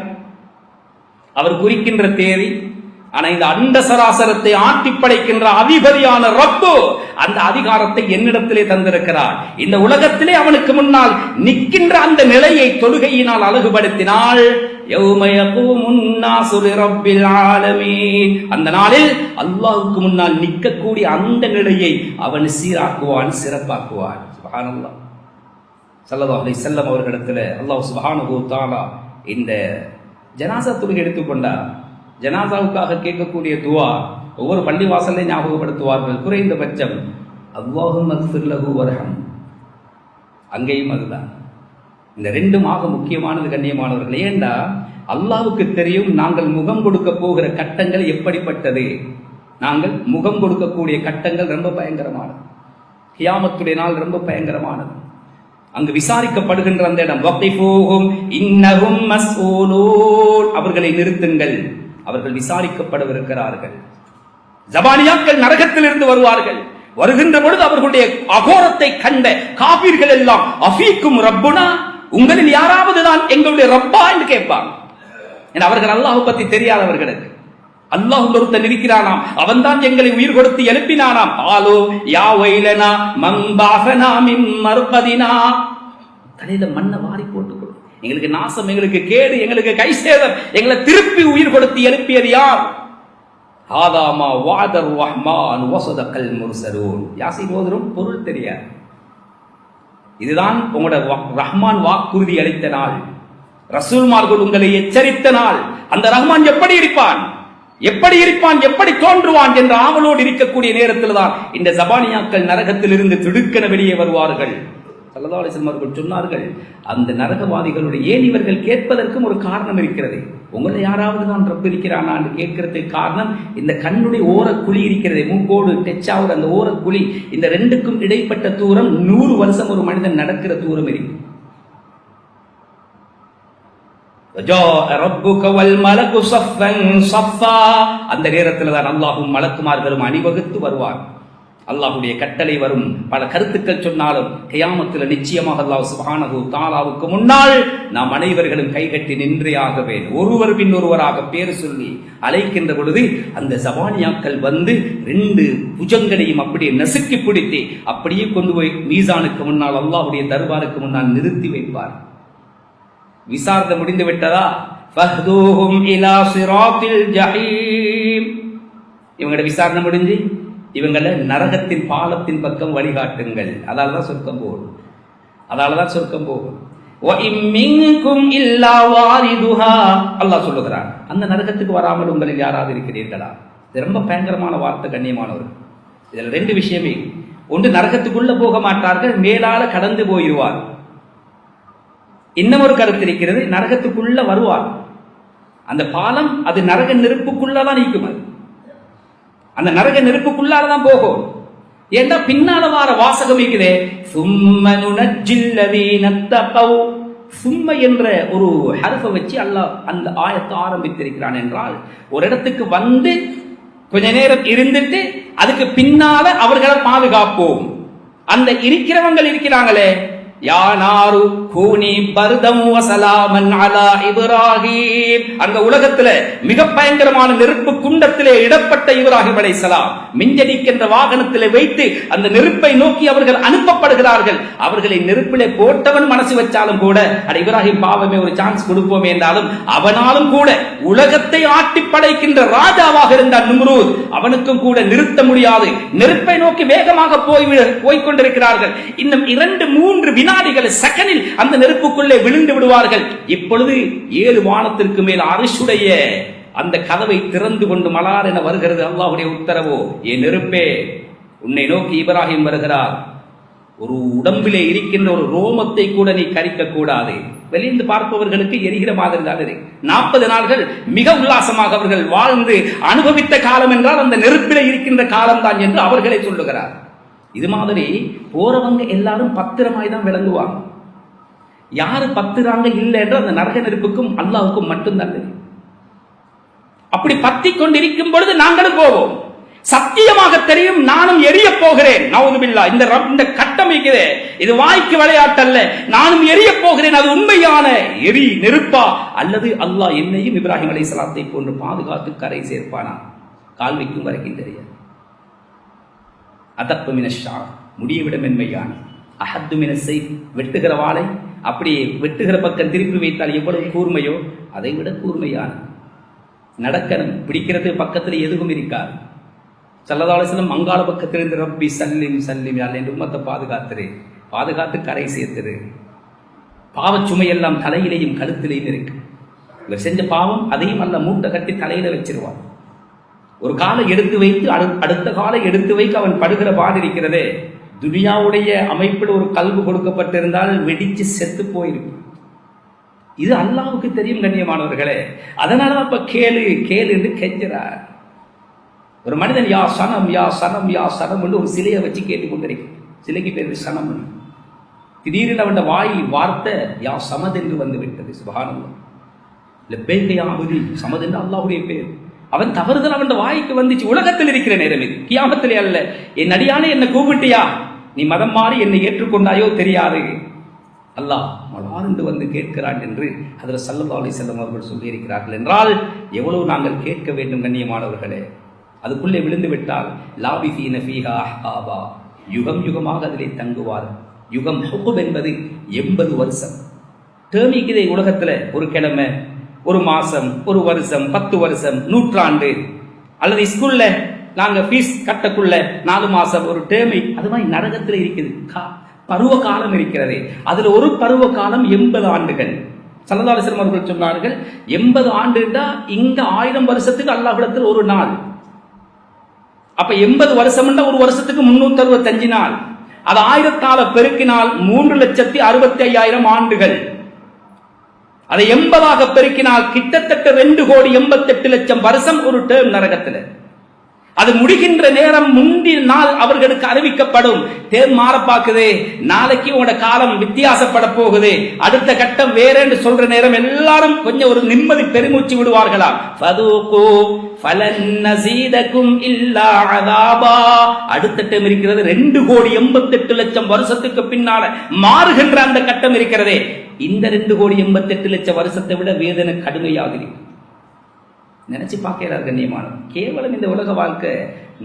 அவர் குறிக்கின்ற தேதி. ஆனா இந்த அண்ட சராசரத்தை ஆட்டி படைக்கின்ற அதிபதியான ரப்பு அந்த அதிகாரத்தை என்னிடத்திலே தந்திருக்கிறார். இந்த உலகத்திலே அவனுக்கு முன்னால் நிற்கின்ற அந்த நிலையை தொழுகையினால் அழகுபடுத்தினால், அந்த நாளில் அல்லாஹ்வுக்கு முன்னால் நிற்கக்கூடிய அந்த நிலையை அவன் சீராக்குவான், சிறப்பாக்குவான். சுப்ஹானல்லாஹ். ஸல்லல்லாஹு அலைஹி வஸல்லம் அவர்களிடத்தில் அல்லாஹ் சுப்ஹானஹு வ தஆலா இந்த ஜனாசா தொழுகை எடுத்துக்கொண்டா ஜனாசாவுக்காக கேட்கக்கூடிய துவா ஒவ்வொரு பள்ளி வாசல்லையும் ஞாபகப்படுத்துவார்கள். குறைந்தபட்சம் அல்லாஹும்ம ஃபிர் லஹு வர்ஹம். அங்கேயும் அதுதான். இந்த 2 ஆக முக்கியமானது கண்ணியமானவர்கள். ஏண்டா அல்லாஹ்வுக்கு தெரியும் நாங்கள் முகம் கொடுக்க போகிற கட்டங்கள் எப்படிப்பட்டது. நாங்கள் முகம் கொடுக்கக்கூடிய கட்டங்கள் ரொம்ப பயங்கரமானது. கியாமத்துடைய நாள் ரொம்ப பயங்கரமானது. அங்கு விசாரிக்கப்படுகின்ற அந்த இடம், வக்ஃபூஹும் இன்னஹும் மஸ்ஊலூன். அவர்களை நிறுத்துங்கள், அவர்கள் விசாரிக்கப்படவிருக்கிறார்கள். ஜபானியாக்கள் நரகத்தில் இருந்து வருவார்கள். வருகின்ற பொழுது அவர்களுடைய அகோரத்தை கண்ட காபீர்கள் எல்லாம் அஃபீக்கும் ரப்புனா, உங்களில் யாராவது தான் எங்களுடைய ரப்பா என்று கேட்பாங்க. அவர்கள் அல்லாஹ் பத்தி தெரியாதவர்களுக்கு அல்லாஹ் ஒருத்தன் இருக்கிறானாம், அவன் தான் எங்களை உயிர் கொடுத்து எழுப்பினானாம். ஆலோ யா வைலனா மம்பாஃபனா மின் மர்கதினா. தலையில மண்ணை வாரி போட்டுக் கொடு, எங்களுக்கு நாசம், எங்களுக்கு கேடு, எங்களுக்கு கை சேதம், எங்களை திருப்பி உயிர் கொடுத்து எழுப்பியது யார்? ஆதாமா வாதர் ரஹ்மான் வஸதகல் முர்சலூன். யாசின் ஓதுறோம், பொருள் தெரியாது. இதுதான் உங்களோட ரஹ்மான் வாக்குறுதி அளித்த நாள், ரசூல்மார்கள் உங்களை எச்சரித்த நாள். அந்த ரஹ்மான் எப்படி இருப்பான், எப்படி இருப்பான், எப்படி தோன்றுவான் என்ற ஆவலோடு இருக்கக்கூடிய நேரத்தில் தான் இந்த ஜபானியாக்கள் நரகத்தில் இருந்து திடுக்கென வெளியே வருவார்கள். ஸல்லல்லாஹு அலைஹி வஸல்லம் அவர்கள் சொன்னார்கள், அந்த நரகவாதிகளுடைய ஏன் இவர்கள் கேட்பதற்கும் ஒரு காரணம் இருக்கிறது. உங்களை யாராவது தான் ரப்பு இருக்கிறானா என்று கேட்கிறதுக்கு காரணம், இந்த கண்ணுடைய ஓரக்குழி இருக்கிறது, மூக்கோடு டெச்சாவது அந்த ஓரக்குழி, இந்த 2க்கும் இடைப்பட்ட தூரம் 100 வருஷம் ஒரு மனிதன் நடக்கிற தூரம் இருக்கு. அந்த நேரத்தில் தான் அல்லாஹும் மலக்குமார்களும் அணிவகுத்து வருவார். அல்லாஹ்வுடைய கட்டளை வரும். பல கருத்துக்கள் சொன்னாலும் கியாமத்தில் நிச்சயமாக அல்லாஹ் சுப்ஹானஹு தஆலாவுக்கு முன்னால் நாம் அனைவர்களும் கைகட்டி நின்றே ஆக வேண்டும். ஒருவர் பின் ஒருவராக பேர் சொல்லி அழைக்கின்ற பொழுது அந்த ஜபானியாக்கள் வந்து 2 புஜங்களையும் அப்படியே நசுக்கி பிடித்து அப்படியே கொண்டு போய் மீசானுக்கு முன்னால் அல்லாஹ்வுடைய தர்பாருக்கு முன்னால் நிறுத்தி வைப்பார். விசாரணை முடிந்து விட்டதா? ஃபஹ்தூஹும் இலா சிராத்தில் ஜஹீம். இவங்களோட விசாரணை முடிஞ்சு இவங்கள நரகத்தின் பாலத்தின் பக்கம் வழிகாட்டுங்கள். அதாலதான் சொர்க்கம் போகும். அல்லாஹ் சொல்லுகிறான், அந்த நரகத்துக்கு வராமல் உங்களில் யாராவது இருக்கிறீர்களா? இது ரொம்ப பயங்கரமான வார்த்தை கண்ணியமானவர். இதுல 2 விஷயமே. ஒன்று, நரகத்துக்குள்ள போக மாட்டார்கள், மேலால கடந்து போயிடுவார். இன்னும் ஒரு கருத்து இருக்கிறது, நரகத்துக்குள்ள வருவார். அந்த பாலம் அது நரக நெருப்புக்குள்ளதான் நீக்கும். அந்த நரக நெருப்புக்குள்ளாலதான் போகும். ஏண்டா பின்னால வார வாசகம் இருக்குதே, சும்ம என்ற ஒரு ஹர்ஃபை வச்சு அல்லாஹ் அந்த ஆயத்தை ஆரம்பித்திருக்கிறான். என்றால் ஒரு இடத்துக்கு வந்து கொஞ்ச நேரம் இருந்துட்டு அதுக்கு பின்னால அவர்களை பாதுகாப்போம். அந்த இருக்கிறவங்க இருக்கிறாங்களே, யானாரு கூனி பர்தம் வஸலாமன் அலா இப்ராஹீம். அந்த உலகத்துல மிக பயங்கரமான நெருப்பு குண்டத்திலே இடப்பட்ட இப்ராஹிம் அலைஹிஸ்ஸலாம் மிஞ்சடிக்கின்ற வாகனத்திலே வைத்து அந்த நெருப்பை நோக்கி அவர்கள் அனுப்பப்படுகிறார்கள். அவர்களை நெருப்பிலே போட்டவன் மனசு வச்சாலும் கூட, அட இப்ராஹிம் பாவமே ஒரு சான்ஸ் கொடுப்போம் என்றாலும் அவனாலும் கூட உலகத்தை ஆட்டி படைக்கின்ற ராஜாவாக இருந்தான் நும்ரூத், அவனுக்கும் கூட நிறுத்த முடியாது. நெருப்பை நோக்கி வேகமாக போய்கொண்டிருக்கிறார்கள். இன்னும் 2-3 வினாடிகள் செகண்டில் அந்த நெருப்புக்குள்ளே விழுந்து விடுவார்கள். இப்பொழுது 7 வானத்திற்கு மேல் அரிசுடைய அந்த கதவை திறந்து கொண்டு மலார் என வருகிறது அல்லாஹ்வுடைய உத்தரவோ, ஏ நெருப்பே உன்னை நோக்கி இப்ராஹிம் வருகிறார். ஒரு உடம்பிலே இருக்கின்ற ஒரு ரோமத்தை கூட நீ கரிக்க கூடாது. வெளியிருந்து பார்ப்பவர்களுக்கு எரிகிற மாதிரி தான் இருக்கு. 40 நாள்கள் மிக உல்லாசமாக அவர்கள் வாழ்ந்து அனுபவித்த காலம் என்றால் அந்த நெருப்பிலே இருக்கின்ற காலம் தான் என்று அவர்களை சொல்லுகிறார். இது மாதிரி போறவங்க எல்லாரும் பத்திரமாய் தான் விளங்குவாங்க. யாரு பத்திராங்க இல்லை என்று அந்த நரக நெருப்புக்கும் அல்லாஹ்வுக்கும் மட்டும்தான் தெரியும். அப்படி பத்தி கொண்டிருக்கும் பொழுது நாங்களும் போவோம். சத்தியமாக தெரியும், நானும் எரிய போகிறேன். நவுதுபில்லா, இந்த கட்டம் இருக்குது, இது வாய்க்கு விளையாட்டல்ல. நானும் எரிய போகிறேன். அது உண்மையான எரி நெருப்பா அல்லது அல்லாஹ் என்னையும் இப்ராஹிம் அலைஹிஸ்ஸலாத்தை போன்று பாதுகாத்து கரை சேர்ப்பானா? கால் வைக்கும் வரைக்கும் தெரியாது. அதப்பு மினஷா, முடியவிட மென்மையான, அஹத்து மினசை, வெட்டுகிற வாளை அப்படியே வெட்டுகிற பக்கம் திருப்பி வைத்தால் எவ்வளவு கூர்மையோ அதை விட கூர்மையான. நடக்கணும், பிடிக்கிறது பக்கத்தில் எதுவும் இருக்காது. ஸல்லல்லாஹு அலைஹி வஸல்லம் அங்காள பக்கத்திலிருந்து ரப்பி சல்லிம் சல்லிம் யா என்று உம்மத்தை பாதுகாத்து கரை சேர்த்துரு. பாவச்சுமையெல்லாம் தலையிலையும் கழுத்திலையும் இருக்கு. இவர் செஞ்ச பாவம் அதையும் அல்ல மூட்டை கட்டி தலையில வச்சிருவான். ஒரு காலை எடுத்து வைத்து அடுத்த காலை எடுத்து வைக்க அவன் படுகிற பாடு இருக்கிறதே. துனியாவுடைய அமைப்பில் ஒரு கல்வி கொடுக்கப்பட்டிருந்தால் வெடிச்சு செத்து போயிருக்கு. இது அல்லாஹ்வுக்கு தெரியும் கண்ணியமானவர்களே. அதனாலதான் இப்ப கேளு என்று கெஞ்சுறார். ஒரு மனிதன் யா சனம் யா சனம் யா சனம் என்று ஒரு சிலையை வச்சு கேட்டுக்கொண்டிருக்க. சிலைக்கு பேரு சனம். திடீரென அவன் வாய் வார்த்தை யா சமத் என்று வந்து விட்டது. சுப்ஹானல்லாஹ், லப்பைக யா அபூதி. சமத் என்று அல்லாஹ்வுடைய பேர். அவன் தவறுதல் அவன் வாய்க்கு வந்துச்சு. உலகத்தில் இருக்கிற நேரம் இது, கியாமத்திலே அல்ல. என் அடியானே என்னை கூப்பிட்டியா, நீ மதம் மாறி என்னை ஏற்றுக்கொண்டாயோ தெரியாது. அல்லாஹ் மலார்ந்து வந்து கேட்கிறான் என்று ஹஜ்ரத் ஸல்லல்லாஹு அலைஹி வஸல்லம் அவர்கள் சொல்லியிருக்கிறார்கள். என்றால் எவ்வளவு நாங்கள் கேட்க வேண்டும் கண்ணியமானவர்களே. அதுக்குள்ளே விழுந்து விட்டால் லாபிதீன ஃபீஹா அஹ்காபா, யுகம் யுகமாக அதிலே தங்குவார். யுகம் ஹுகுப் என்பது 80 வருஷம். டேர்மிக்குதே உலகத்தில் ஒரு கிழமை, ஒரு மாசம், ஒரு வருஷம், 10 வருஷம், நூற்றாண்டு. அல்லது ஸ்கூல்ல நாங்க ஃபீஸ் கட்டக்குள்ள 4 மாசம் ஒரு டேர்மை. அது மாதிரி நரகத்தில் இருக்குது பருவ காலம் இருக்கிறது. அதுல ஒரு பருவ காலம் 80 ஆண்டுகள். ஸல்லல்லாஹு அலைஹி வஸல்லம் அவர்கள் சொன்னார்கள் 80 ஆண்டுண்டா இங்க 1000 வருஷத்துக்கு அல்லாஹ்விடத்தில் ஒரு நாள். அப்ப 80 வருஷம்னா ஒரு வருஷத்துக்கு 365 நாள். அது 1000ஆல பெருக்கினால் 3,65,000 ஆண்டுகள். அதை 80ஆக பெருக்கினால் கிட்டத்தட்ட 2,88,00,000 வருஷம் ஒரு டேர்ம் நரகத்தில். அது முடிகின்ற நேரம் முந்தின நாள் அவர்களுக்கு அறிவிக்கப்படும். தேர் மாற பாக்குது, நாளைக்கு உங்களோட காலம் வித்தியாசப்பட போகுது, அடுத்த கட்டம் வேற என்று சொல்ற நேரம் எல்லாரும் கொஞ்சம் ஒரு நிம்மதி பெருமூச்சு விடுவார்களாம். ஃபதூகு ஃபலன் நஸீதகும் இல்லா அஸாபா. அடுத்த கட்டம் இருக்கிறது 2,88,00,000 வருஷத்துக்கு பின்னால மாறுகின்ற அந்த கட்டம் இருக்கிறதே, இந்த 2,88,00,000 வருஷத்தை விட வேதனை கடுமையாக இருக்கும். நினைச்சு பார்க்கிறார் கண்ணியமானவர். கேவலம் இந்த உலக வாழ்க்கை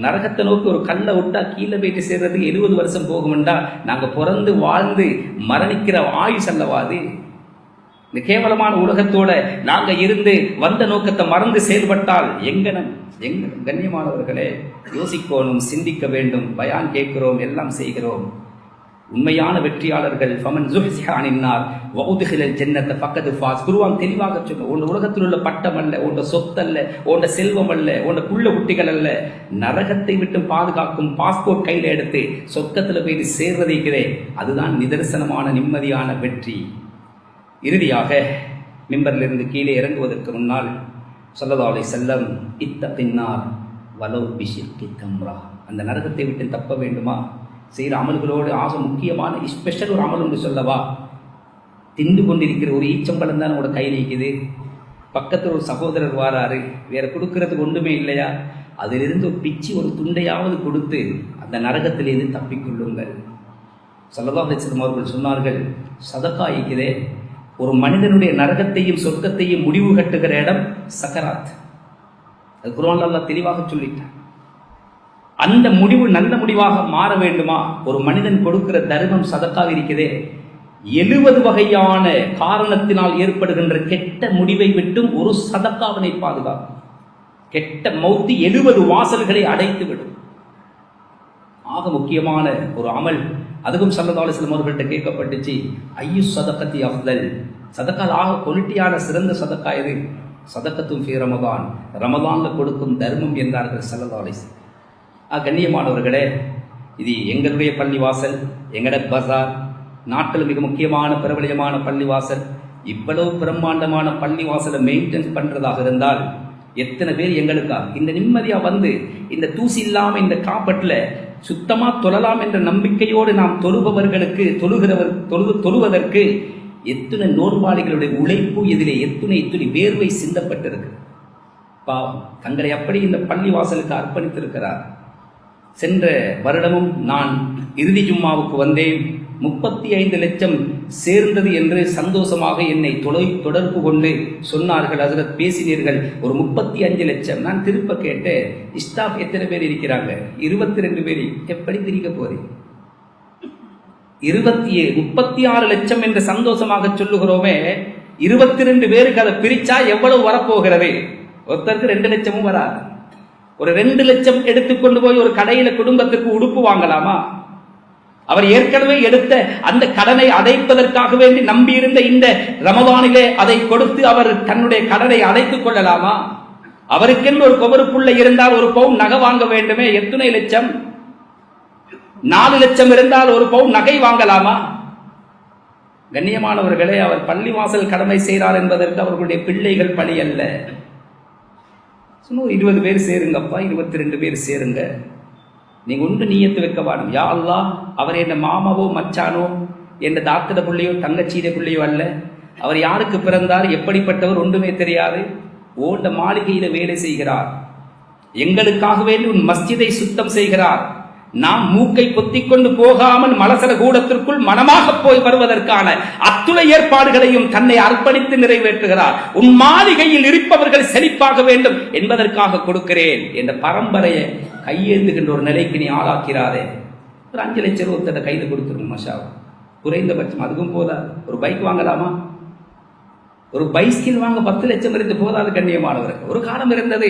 நரகத்தை நோக்கி ஒரு கல்லை விட்டா கீழே போயிட்டு சேர்றதுக்கு 70 வருஷம் போகும்டா, நாங்க பிறந்து வாழ்ந்து மரணிக்கிற ஆயுஷ் அல்லவாது. இந்த கேவலமான உலகத்தோட நாங்க இருந்து வந்த நோக்கத்தை மறந்து செயல்பட்டால் எங்கனம் கண்ணியமானவர்களே, யோசிக்கணும், சிந்திக்க வேண்டும். பயான் கேட்கிறோம், எல்லாம் செய்கிறோம். உண்மையான வெற்றியாளர்கள் ஃபமன் ஸுஹ்ஸிஹ அனின்னார் வ உத்ஹிலல் ஜன்னத ஃபக்கத் ஃபாஸ். குர்ஆன் தெளிவாக சொல்லுது, உன் உலகத்தில் உள்ள பட்டம் அல்ல, உன் சொத்து அல்ல, உன் செல்வம் அல்ல, உன் புள்ள குட்டிகள் அல்ல, நரகத்தை விட்டு பாதுகாக்கும் பாஸ்போர்ட் கையில் எடுத்து சொர்க்கத்தில் போய் சேர்றதைக்கிறே, அதுதான் நிதர்சனமான நிம்மதியான வெற்றி. இறுதியாக மிம்பரிலிருந்து கீழே இறங்குவதற்கு முன்னால் ஸல்லல்லாஹு அலைஹி வஸல்லம் இத்தகின்னார் வலவ் பிஷிக்கி தம்ரா, அந்த நரகத்தை விட்டு தப்ப வேண்டுமா, செய்கிற அமல்களோடு ஆக முக்கியமான ஸ்பெஷல் ஒரு அமல் ஒன்று சொல்லவா. திண்டு கொண்டிருக்கிற ஒரு ஈச்சம்பழம் தான் உங்களோட கையில் இருக்குது, பக்கத்தில் ஒரு சகோதரர் வாராரு, வேற கொடுக்கறதுக்கு ஒன்றுமே இல்லையா, அதிலிருந்து ஒரு பிச்சு ஒரு துண்டையாவது கொடுத்து அந்த நரகத்திலிருந்து தப்பிக்கொள்ளுங்கள். ஸல்லல்லாஹு அலைஹி வஸல்லம் அவர்கள் சொன்னார்கள், சதகா இருக்குதே ஒரு மனிதனுடைய நரகத்தையும் சொர்க்கத்தையும் முடிவு கட்டுகிற இடம் சக்கராத். அது குர்ஆன்ல அல்லாஹ் தெளிவாக சொல்லிட்டார். அந்த முடிவு நல்ல முடிவாக மாற வேண்டுமா, ஒரு மனிதன் கொடுக்கிற தர்மம் சதக்காக இருக்கிறதே 70 வகையான காரணத்தினால் ஏற்படுகின்ற கெட்ட முடிவை விட்டும் ஒரு சதக்காவினை பாதுகாக்கும். கெட்ட மௌத்து 70 வாசல்களை அடைத்து விடும். ஆக முக்கியமான ஒரு அமல். அதுவும் ஸல்லல்லாஹு அலைஹி வஸல்லம் அவர்கள்ட்ட கேட்கப்பட்டுச்சு, ஐயு சதக்கத்தி அஃதல், சதக்கால் ஆக குவாலிட்டியான சிறந்த சதக்கா எது? சதக்கத்தும் ஃபீ ரமதான், ரமதான்ல கொடுக்கும் தர்மம் என்றார்கள் ஸல்லல்லாஹு அலைஹி வஸல்லம். கண்ணியமானவர்களே, இது எங்களுடைய பள்ளிவாசல், எங்கட பஜார், நாட்டில் மிக முக்கியமான பிரபலியமான பள்ளிவாசல். இவ்வளவு பிரம்மாண்டமான பள்ளிவாசலை மெயின்டைன் பண்றதாக இருந்தால் எத்தனை பேர் எங்களுக்காக இந்த நிம்மதியா வந்து இந்த தூசி இல்லாம இந்த காப்பட்டில் சுத்தமா தொழலாம் என்ற நம்பிக்கையோடு நாம் தொழுபவர்களுக்கு தொழுவதற்கு எத்தனை நோர்பாளிகளுடைய உழைப்பு, இதிலே எத்தனை வேர்வை சிந்தப்பட்டிருக்கு. பாவம், தங்களை அப்படி இந்த பள்ளிவாசலுக்கு அர்ப்பணித்திருக்கிறார். சென்ற வருடமும் நான் இறுதி ஜும்மாவுக்கு வந்தேன். 35 லட்சம் சேர்ந்தது என்று சந்தோஷமாக என்னை தொடர்பு கொண்டு சொன்னார்கள். ஹஜ்ரத் பேசினீர்கள் ஒரு 35 லட்சம். நான் திருப்ப கேட்டேன், ஸ்டாஃப் எத்தனை பேர் இருக்கிறாங்க? 22 பேர். எப்படி பிரிக்க போறேன்? 36 லட்சம் என்று சந்தோஷமாக சொல்லுகிறோமே, 22 பேருக்கு அதை பிரிச்சா எவ்வளவு வரப்போகிறது? ஒருத்தருக்கு 2 லட்சமும் வராது. ஒரு 2 லட்சம் எடுத்துக்கொண்டு போய் ஒரு கடையில குடும்பத்திற்கு உடுப்பு வாங்கலாமா? அவர் ஏற்கனவே எடுத்த அந்த கடனை அடைப்பதற்காக வேண்டி நம்பியிருந்த இந்த ரமதானிலே அதை கொடுத்து அவர் தன்னுடைய கடனை அடைத்துக் கொள்ளலாமா? அவருக்கென்று ஒரு கொபருப்புள்ள இருந்தால் ஒரு பவுன் நகை வாங்க வேண்டுமே, எத்தனை லட்சம்? 4 லட்சம் இருந்தால் ஒரு பவுன் நகை வாங்கலாமா? கண்ணியமானவர்களே, அவர் பள்ளிவாசல் கடமை செய்கிறார் என்பதற்கு அவர்களுடைய பிள்ளைகள் பழி அல்ல. 20 பேர் சேருங்கப்பா, 22 பேர் சேருங்க. நீங்க ஒன்று நீயத்து வைக்க வேணும், யா அல்லாஹ், அவர் என்ன மாமாவோ மச்சானோ என்ற தாத்தட பிள்ளையோ தங்கச்சீட பிள்ளையோ அல்ல. அவர் யாருக்கு பிறந்தார், எப்படிப்பட்டவர் ஒன்றுமே தெரியாது. ஓண்ட மாளிகையில வேலை செய்கிறார், எங்களுக்காக வேண்டி உன் மஸ்ஜிதை சுத்தம் செய்கிறார். நாம் மூக்கை பொத்திக் கொண்டு போகாமல் மலசல கூடத்திற்குள் மனமாக போய் வருவதற்கான அத்துணை ஏற்பாடுகளையும் தன்னை அர்ப்பணித்து நிறைவேற்றுகிறார். உன் மாளிகையில் இருப்பவர்கள் செழிப்பாக வேண்டும் என்பதற்காக கொடுக்கிறேன் என்ற பரம்பரையை கையேந்துகின்ற ஒரு நிலைக்கு நீ ஆளாக்கிறாரே. ஒரு 5 லட்சம் ஒருத்தர கைது கொடுத்துருங்க மஷா, குறைந்தபட்சம். அதுக்கும் போதா? ஒரு பைக் வாங்கலாமா? ஒரு பைஸ்கில் வாங்க 10 லட்சம் இருந்து போதாது கண்ணியமானவர்கள். ஒரு காலம் இருந்தது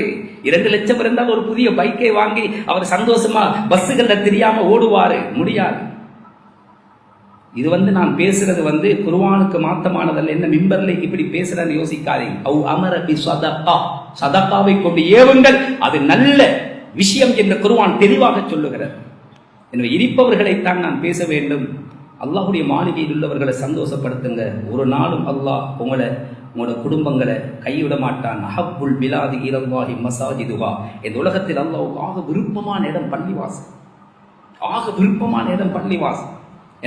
2 லட்சம் இருந்தால் ஒரு புதிய பைக்கை வாங்கி அவர் சந்தோஷமா பஸ்ஸுகள்ல தெரியாம ஓடுவாரு. முடியாது. இது நான் பேசுறது குர்ஆனுக்கு மாத்தமானதல்ல. என்ன மிம்பர்ல இப்படி பேசுறேன்னு யோசிக்காதீங்க. அவ் அமர பி ஸதகா, சதகாவை கொண்டு ஏவுங்கள், அது நல்ல விஷயம் என்று குர்ஆன் தெளிவாக சொல்லுகிறது. எனவே இருப்பவர்களைத்தான் நான் பேச வேண்டும். அல்லாஹ்வுடைய மாளிகையில் உள்ளவர்களை சந்தோஷப்படுத்துங்க. ஒரு நாளும் அல்லாஹ் உங்களை உங்களோட குடும்பங்களை கைவிட மாட்டான். அஹப்புல் பிலாதி இலல்லாஹி மசாஜிதுஹா. இந்த உலகத்தில் அல்லாஹ்வுக்கு ஆக விருப்பமான இடம் பள்ளிவாசல், ஆக விருப்பமான இடம் பள்ளிவாசல்.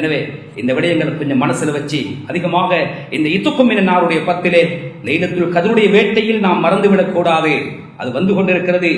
எனவே இந்த விடயங்களை கொஞ்சம் மனசுல வச்சு அதிகமாக இந்த இத்துக்கும் நாருடைய பத்திலே லைலத்துல் கத்ருடைய வேட்டையில் நாம் மறந்துவிடக் கூடாது. அது வந்து கொண்டிருக்கிறது.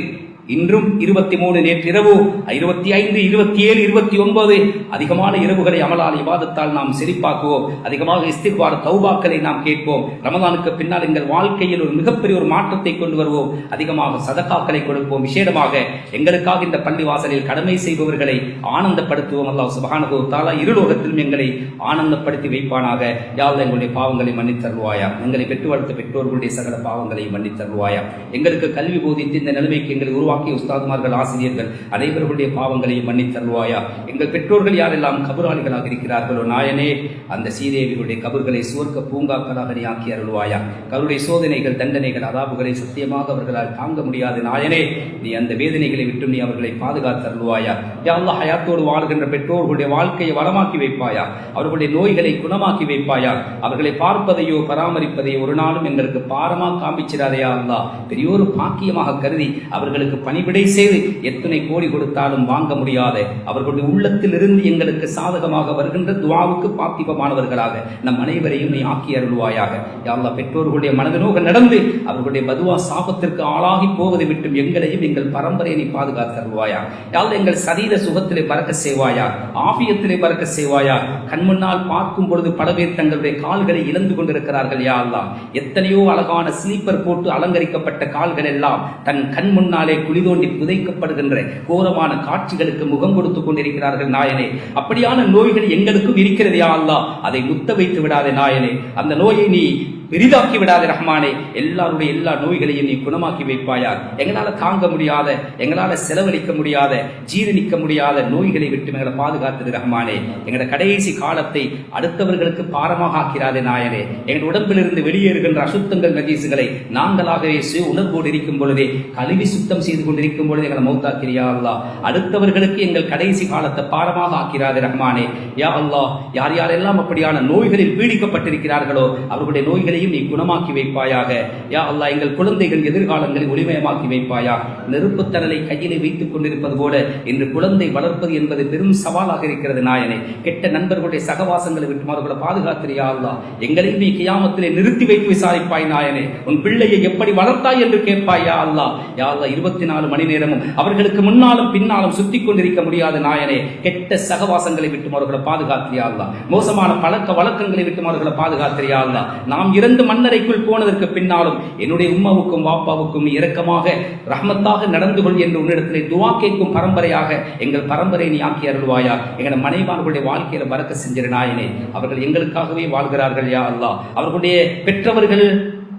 இன்றும் 23, நேற்றிரவு 25, 27, 29 அதிகமான இரவுகளை அமலால் இபாதத்தால் நாம் செழிப்பாக்குவோம். அதிகமாக இஸ்திக்பார் தௌபாக்களை நாம் கேட்போம். ரமதானுக்கு பின்னால் எங்கள் வாழ்க்கையில் ஒரு மிகப்பெரிய ஒரு மாற்றத்தை கொண்டு வருவோம். அதிகமாக சதகாக்களை கொடுப்போம். விசேடமாக எங்களுக்காக இந்த பள்ளி வாசலில் கடமை செய்பவர்களை ஆனந்தப்படுத்துவோம். அல்லாஹ் சுப்ஹானஹு வ தஆலா இருலோகத்திலும் எங்களை ஆனந்தப்படுத்தி வைப்பானாக. யா அல்லாஹ் எங்களுடைய பாவங்களை மன்னித்தருள்வாயா. எங்களை பெற்று வளர்த்த பெற்றோர்களுடைய சகல பாவங்களை மன்னித்தருள்வாயா. எங்களுக்கு கல்வி போதித்து இந்த நிலைமைக்கு எங்களை உருவாக்கிய உஸ்தாதுமார்கள், ஆசிரியர்கள் அனைவர்களுடைய பாவங்களையும் மன்னித்தருள்வாயா. எங்கள் பெற்றோர்கள் யாரெல்லாம் கபராளிகளாக இருக்கிறார்களோ நாயனே, அந்த சீதேவிகளுடைய கபர்களை சுவர்க்க பூங்காக்களாக நீ ஆக்கி அருள்வாயா. கருடைய சோதனைகள், தண்டனைகள், அதாபுகளை சத்தியமாக அவர்களால் தாங்க முடியாது நாயனே. நீ அந்த வேதனைகளை விட்டு நீ அவர்களை பாதுகாத்து அருள்வாயா. யா அல்லாஹ் ஹயாத்தோடு வாழ்கின்ற பெற்றோர்களுடைய வாழ்க்கையை வளமாக்கி வைப்பாயா. அவர்களுடைய நோய்களை குணமாக்கி வைப்பாயா. அவர்களை பார்ப்பதையோ பராமரிப்பதையோ ஒரு நாளும் எங்களுக்கு பாரமாக காமிச்சிடாதையா அல்லாஹ். பெரியோரு பாக்கியமாக கருதி அவர்களுக்கு பணிவிடை செய்து எத்தனை கோடி கொடுத்தாலும் வாங்க முடியாத அவர்களுடைய உள்ளத்தில் இருந்து எங்களுக்கு சாதகமாக வருகின்ற துஆவுக்கு பாத்திபமானவர்களாக நம் அனைவரையும் நீ ஆக்கி அருள்வாயாக. யா அல்லாஹ் பெற்றோர்களுடைய மனதினோக நடந்து அவர்களுடைய பதுவா சாபத்திற்கு ஆளாகி போவதை விட்டும் எங்களையும் எங்கள் பரம்பரையை நீ பாதுகாத்து அருள்வாயா. யா அல்லாஹ் எங்கள் சரீர சுகத்திலே பறக்க செய்வாயா, ஆஃபியத்திலே பறக்க செய்வாயா. கண் முன்னால் பார்க்கும் பொழுது பல பேர் தங்களுடைய கால்களை இழந்து கொண்டிருக்கிறார்கள். யா அல்லாஹ் எத்தனையோ அழகான ஸ்லீப்பர் போட்டு அலங்கரிக்கப்பட்ட கால்கள் எல்லாம் தன் கண் முன்னாலே குளிதோண்டி புதைக்கப்படுகின்ற கோரமான காட்சிகளுக்கு முகம் கொடுத்துக் கொண்டிருக்கிறார்கள் நாயனே. அப்படியான நோய்கள் எங்களுக்கும் இருக்கிறது யா அல்லாஹ். அதை முத்த வைத்து விடாதே நாயனே. அந்த நோயை நீ பெரிதாக்கி விடாத ரஹ்மானே. எல்லாருடைய எல்லா நோய்களையும் நீ குணமாக்கி வைப்பாயா. எங்களால தாங்க முடியாத, எங்களால செலவழிக்க முடியாத, ஜீரணிக்க முடியாத நோய்களை விட்டு எங்களை பாதுகாத்தது ரஹ்மானே. எங்களோட கடைசி காலத்தை அடுத்தவர்களுக்கு பாரமாக ஆக்கிறாதே நாயனே. எங்கள் உடம்பிலிருந்து வெளியேறுகின்ற அசுத்தங்கள் நஜீசுகளை நாங்களாகவே உணர்வோடு இருக்கும் பொழுதே கழுவி சுத்தம் செய்து கொண்டிருக்கும் பொழுது எங்களை மௌத்தாக்கிறியா அல்லாஹ். அடுத்தவர்களுக்கு எங்கள் கடைசி காலத்தை பாரமாக ஆக்கிறாதே ரஹ்மானே. யா அல்லாஹ் யார் யாரெல்லாம் அப்படியான நோய்களில் பீடிக்கப்பட்டிருக்கிறார்களோ அவர்களுடைய நோய்களை நீ குணமாக்கி வைப்பாயாக. யா அல்லாஹ் எங்கள் குழந்தைகள் எதிர்காலங்களை ஒளிமயமாக்கி வைப்பாயா. நெருப்பு தணலை கையிலே வைத்துக் கொண்டிருப்பது போல இன்று குழந்தை வளர்ப்பது என்பது பெரும் சவாலாக இருக்கிறது நாயனே. கெட்ட நண்பர்களுடைய சகவாசங்களை விட்டு அவர்களை பாதுகாத்திரியா அல்லாஹ். எங்களையும் நீ கியாமத்திலே நிறுத்தி வைத்து விசாரிப்பாய் நாயனே. உன் பிள்ளையை எப்படி வளர்த்தாய் என்று கேட்பாய் யா அல்லாஹ். யா அல்லாஹ் 24 மணி நேரமும் அவர்களுக்கு முன்னாலும் பின்னாலும் சுத்தி கொண்டிருக்க முடியாத நாயனே. கெட்ட சகவாசங்களை விட்டு அவர்களை பாதுகாத்திரியா அல்லாஹ். மோசமான பழக்க வழக்கங்களை விட்டு அவர்களை பாதுகாத்திரியா அல்லாஹ். நாம் மன்னரைக்குள் போனதற்கு பின்னாலும் என்னுடைய உம்மாவுக்கும் வாப்பாவுக்கும் இரக்கமாக ரஹ்மத்தாக நடந்து கொள் என்று உன்னிடத்திலே துஆ கேட்கும் பரம்பரையாக எங்கள் பரம்பரை நீ ஆக்கி அருள்வாயா. எங்கள் மனைவார்களுடைய வாழ்க்கையில பறக்க செஞ்சிரு நாயனே. அவர்கள் எங்களுக்காகவே வாழ்கிறார்கள் யா அல்லாஹ். அவர்களுடைய பெற்றவர்கள்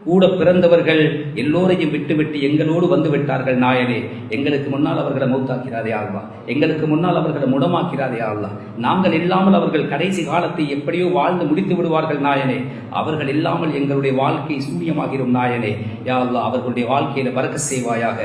கூட பிறந்தவர்கள் எல்லோரையும் விட்டுவிட்டு எங்களோடு வந்து விட்டார்கள் நாயனே. எங்களுக்கு முன்னால் அவர்களை மௌத்தாக்கிறாதே அல்லாஹ். எங்களுக்கு முன்னால் அவர்களை முடமாக்கிறாதே அல்லாஹ். நாங்கள் இல்லாமல் அவர்கள் கடைசி காலத்தை எப்படியோ வாழ்ந்து முடித்து விடுவார்கள் நாயனே. அவர்கள் இல்லாமல் எங்களுடைய வாழ்க்கை சூன்யமாகிரும் நாயனே. யா அல்லாஹ் அவர்களுடைய வாழ்க்கையில பறக்க செய்வாயாக.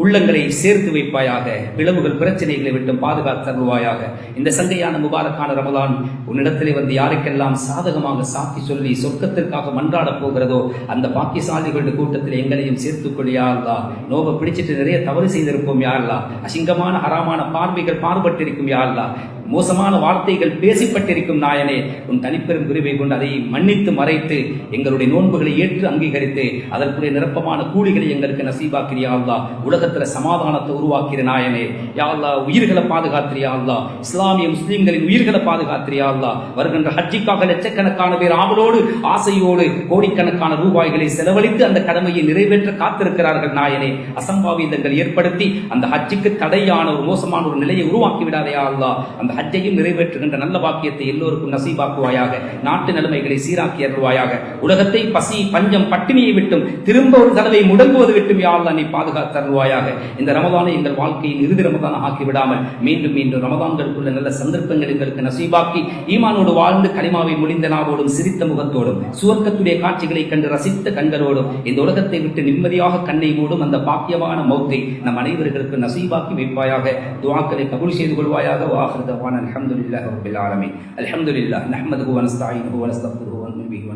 உள்ளங்களை சேர்த்து வைப்பாயாக. பிளவுகள் பிரச்சனைகளை விட்டு பாதுகாத்து தருவாயாக. இந்த சங்கையான முபாரக்கான ரமலான் உன்னிடத்திலே வந்து யாருக்கெல்லாம் சாதகமாக சாத்தி சொல்லி சொர்க்கத்திற்காக மன்றாட போகிறதோ அந்த பாக்கியசாலிகளுடைய கூட்டத்தில் எங்களையும் சேர்த்துக்கொள் யா அல்லாஹ். நோவை பிடிச்சிட்டு நிறைய தவறு செய்திருப்போம் யா அல்லாஹ். அசிங்கமான ஹராமான பார்வைகள் பார்பட்டிருக்கும் யா அல்லாஹ். மோசமான வார்த்தைகள் பேசிப்பட்டிருக்கும் நாயனே. உன் தனிப்பெரும் கிருபை கொண்டு அதை மன்னித்து மறைத்து எங்களுடைய நோன்புகளை ஏற்று அங்கீகரித்து அதற்குரிய நிரப்பமான கூலிகளை எங்களுக்கு நசீபாக்கிறியா அல்லாஹ். உலகத்துல சமாதானத்தை உருவாக்கிற நாயனே. யா அல்லாஹ் உயிர்களை பாதுகாத்திரியா அல்லாஹ். இஸ்லாமிய முஸ்லிம்களின் உயிர்களை பாதுகாத்திரியா அல்லாஹ். வருகின்ற ஹஜ்ஜிக்காக லட்சக்கணக்கான பேர் ஆவலோடு ஆசையோடு கோடிக்கணக்கான ரூபாய்களை செலவழித்து அந்த கடமையை நிறைவேற்ற காத்திருக்கிறார்கள் நாயனே. அசம்பாவிதங்கள் ஏற்படுத்தி அந்த ஹஜ்ஜிக்கு தடையான ஒரு மோசமான ஒரு நிலையை உருவாக்கி விடாதையா அல்லாஹ். அந்த ஹஜ்ஜையும் நிறைவேற்றுகின்ற நல்ல பாக்கியத்தை எல்லோருக்கும் நசீபாக்குவாயாக. நாட்டு நிலைமைகளை சீராக்கி அருள்வாயாக. உலகத்தை பசி பஞ்சம் பட்டினியை விட்டும் திரும்ப ஒரு தடவை முடங்குவது விட்டும் யா அல்லாஹ் நீ பாதுகாத்து அருள்வாயாக. இந்த ரமதானை எங்கள் வாழ்க்கையின் இறுதி ரமதான ஆக்கி விடாமல் மீண்டும் மீண்டும் ரமதான்களுக்குள்ள நல்ல சந்தர்ப்பங்கள் எங்களுக்கு நசீபாக்கி ஈமானோடு வாழ்ந்து கலிமாவை முடிந்த நாவோடும் சிரித்த முகத்தோடும் சுவர்க்கத்துடைய காட்சிகளை கண்டு ரசித்த கண்களோடும் இந்த உலகத்தை விட்டு நிம்மதியாக கண்ணை மூடும் அந்த பாக்கியமான மௌத்தை நம் அனைவர்களுக்கு நசீபாக்கி வைப்பாயாக. துஆக்களை கபூல் செய்து கொள்வாயாக. வாஹிரு தவானா அல்ஹம்துலில்லாஹி ரப்பில் ஆலமீன். அல்ஹம்துலில்லாஹ் நஹ்மதுஹு வ நஸ்தஈனுஹு வ நஸ்தக்ஃபிருஹு வ நு'மினு பிஹி வ